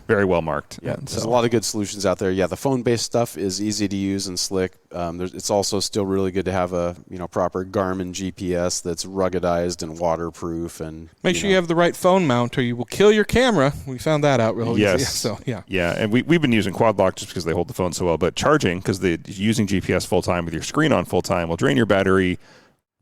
Very well marked. Yeah, there's a lot of good solutions out there. Yeah, the phone-based stuff is easy to use and slick. It's also still really good to have a proper Garmin GPS that's ruggedized and waterproof. And make sure you have the right phone mount, or you will kill your camera. We found that out real easy. So and we've been using Quad Lock just because they hold the phone so well. But charging, because using GPS full time with your screen on full time will drain your battery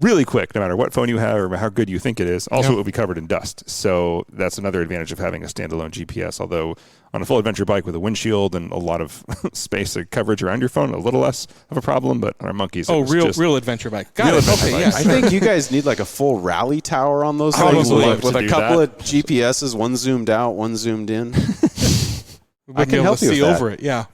really quick, no matter what phone you have or how good you think it is. Also, Yeah. it will be covered in dust. So that's another advantage of having a standalone GPS. Although on a full adventure bike with a windshield and a lot of space and coverage around your phone, a little less of a problem. But on our monkeys, it was just real adventure bike. Got real it. adventure Okay, bike. yeah. I think you guys need like a full rally tower on those I would things love with to a do couple that. of GPSs, one zoomed out, one zoomed in. We I can wouldn't be able help to you with see that. over it. Yeah.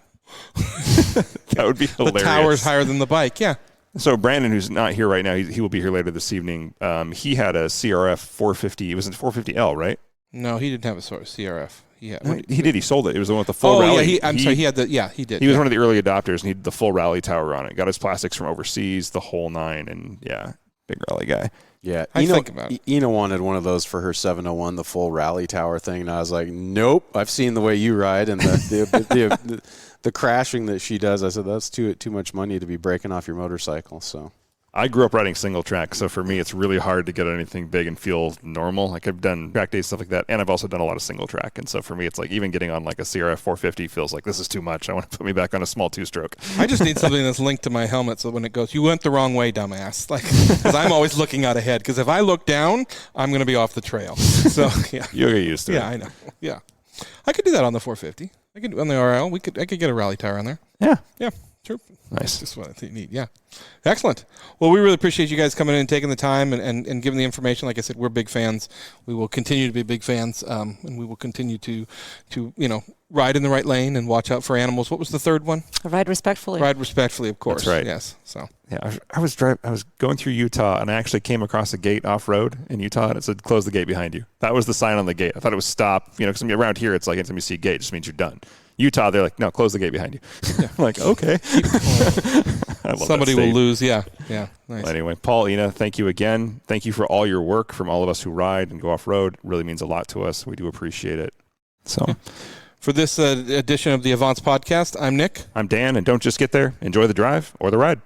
That would be The hilarious. tower's higher than the bike. Yeah. So Brandon, who's not here right now, he will be here later this evening. He had a CRF 450. It was a 450L, right? No, he didn't have a sort of CRF. He had. He did. He sold it. It was the one with the full rally. Yeah. Sorry. He had the. Yeah, he did. He was yeah. one of the early adopters, and he had the full rally tower on it. Got his plastics from overseas, the whole nine, and yeah, big rally guy. Yeah, I think about it. Ina wanted one of those for her 701, the full rally tower thing, and I was like, nope. I've seen the way you ride and the crashing that she does. I said that's too much money to be breaking off your motorcycle. So I grew up riding single track, so for me, it's really hard to get anything big and feel normal. Like I've done track days, stuff like that, and I've also done a lot of single track. And so for me, it's like even getting on like a CRF 450 feels like this is too much. I want to put me back on a small two-stroke. I just need something that's linked to my helmet, so when it goes, you went the wrong way, dumbass. Like, because I'm always looking out ahead. Because if I look down, I'm going to be off the trail. So yeah, You'll get used to it. yeah, I know. Yeah, I could do that on the 450. I could on the RL. I could get a rally tower on there. Yeah. Yeah, sure. Nice. Just what I think you need. Yeah. Excellent. Well, we really appreciate you guys coming in and taking the time and giving the information. Like I said, we're big fans. We will continue to be big fans, and we will continue to ride in the right lane and watch out for animals. What was the third one? Ride respectfully. Ride respectfully, of course. That's right. Yes. So. Yeah, I was going through Utah, and I actually came across a gate off-road in Utah, and it said, close the gate behind you. That was the sign on the gate. I thought it was stop, because around here, it's like anytime you see a gate, it just means you're done. Utah, they're like, no, close the gate behind you. I'm like, okay. I love Somebody that will state. lose. Yeah. Yeah. Nice. Well, anyway, Paul, Ina, thank you again. Thank you for all your work from all of us who ride and go off-road. It really means a lot to us. We do appreciate it. So, For this edition of the Avance podcast, I'm Nick. I'm Dan, and don't just get there. Enjoy the drive or the ride.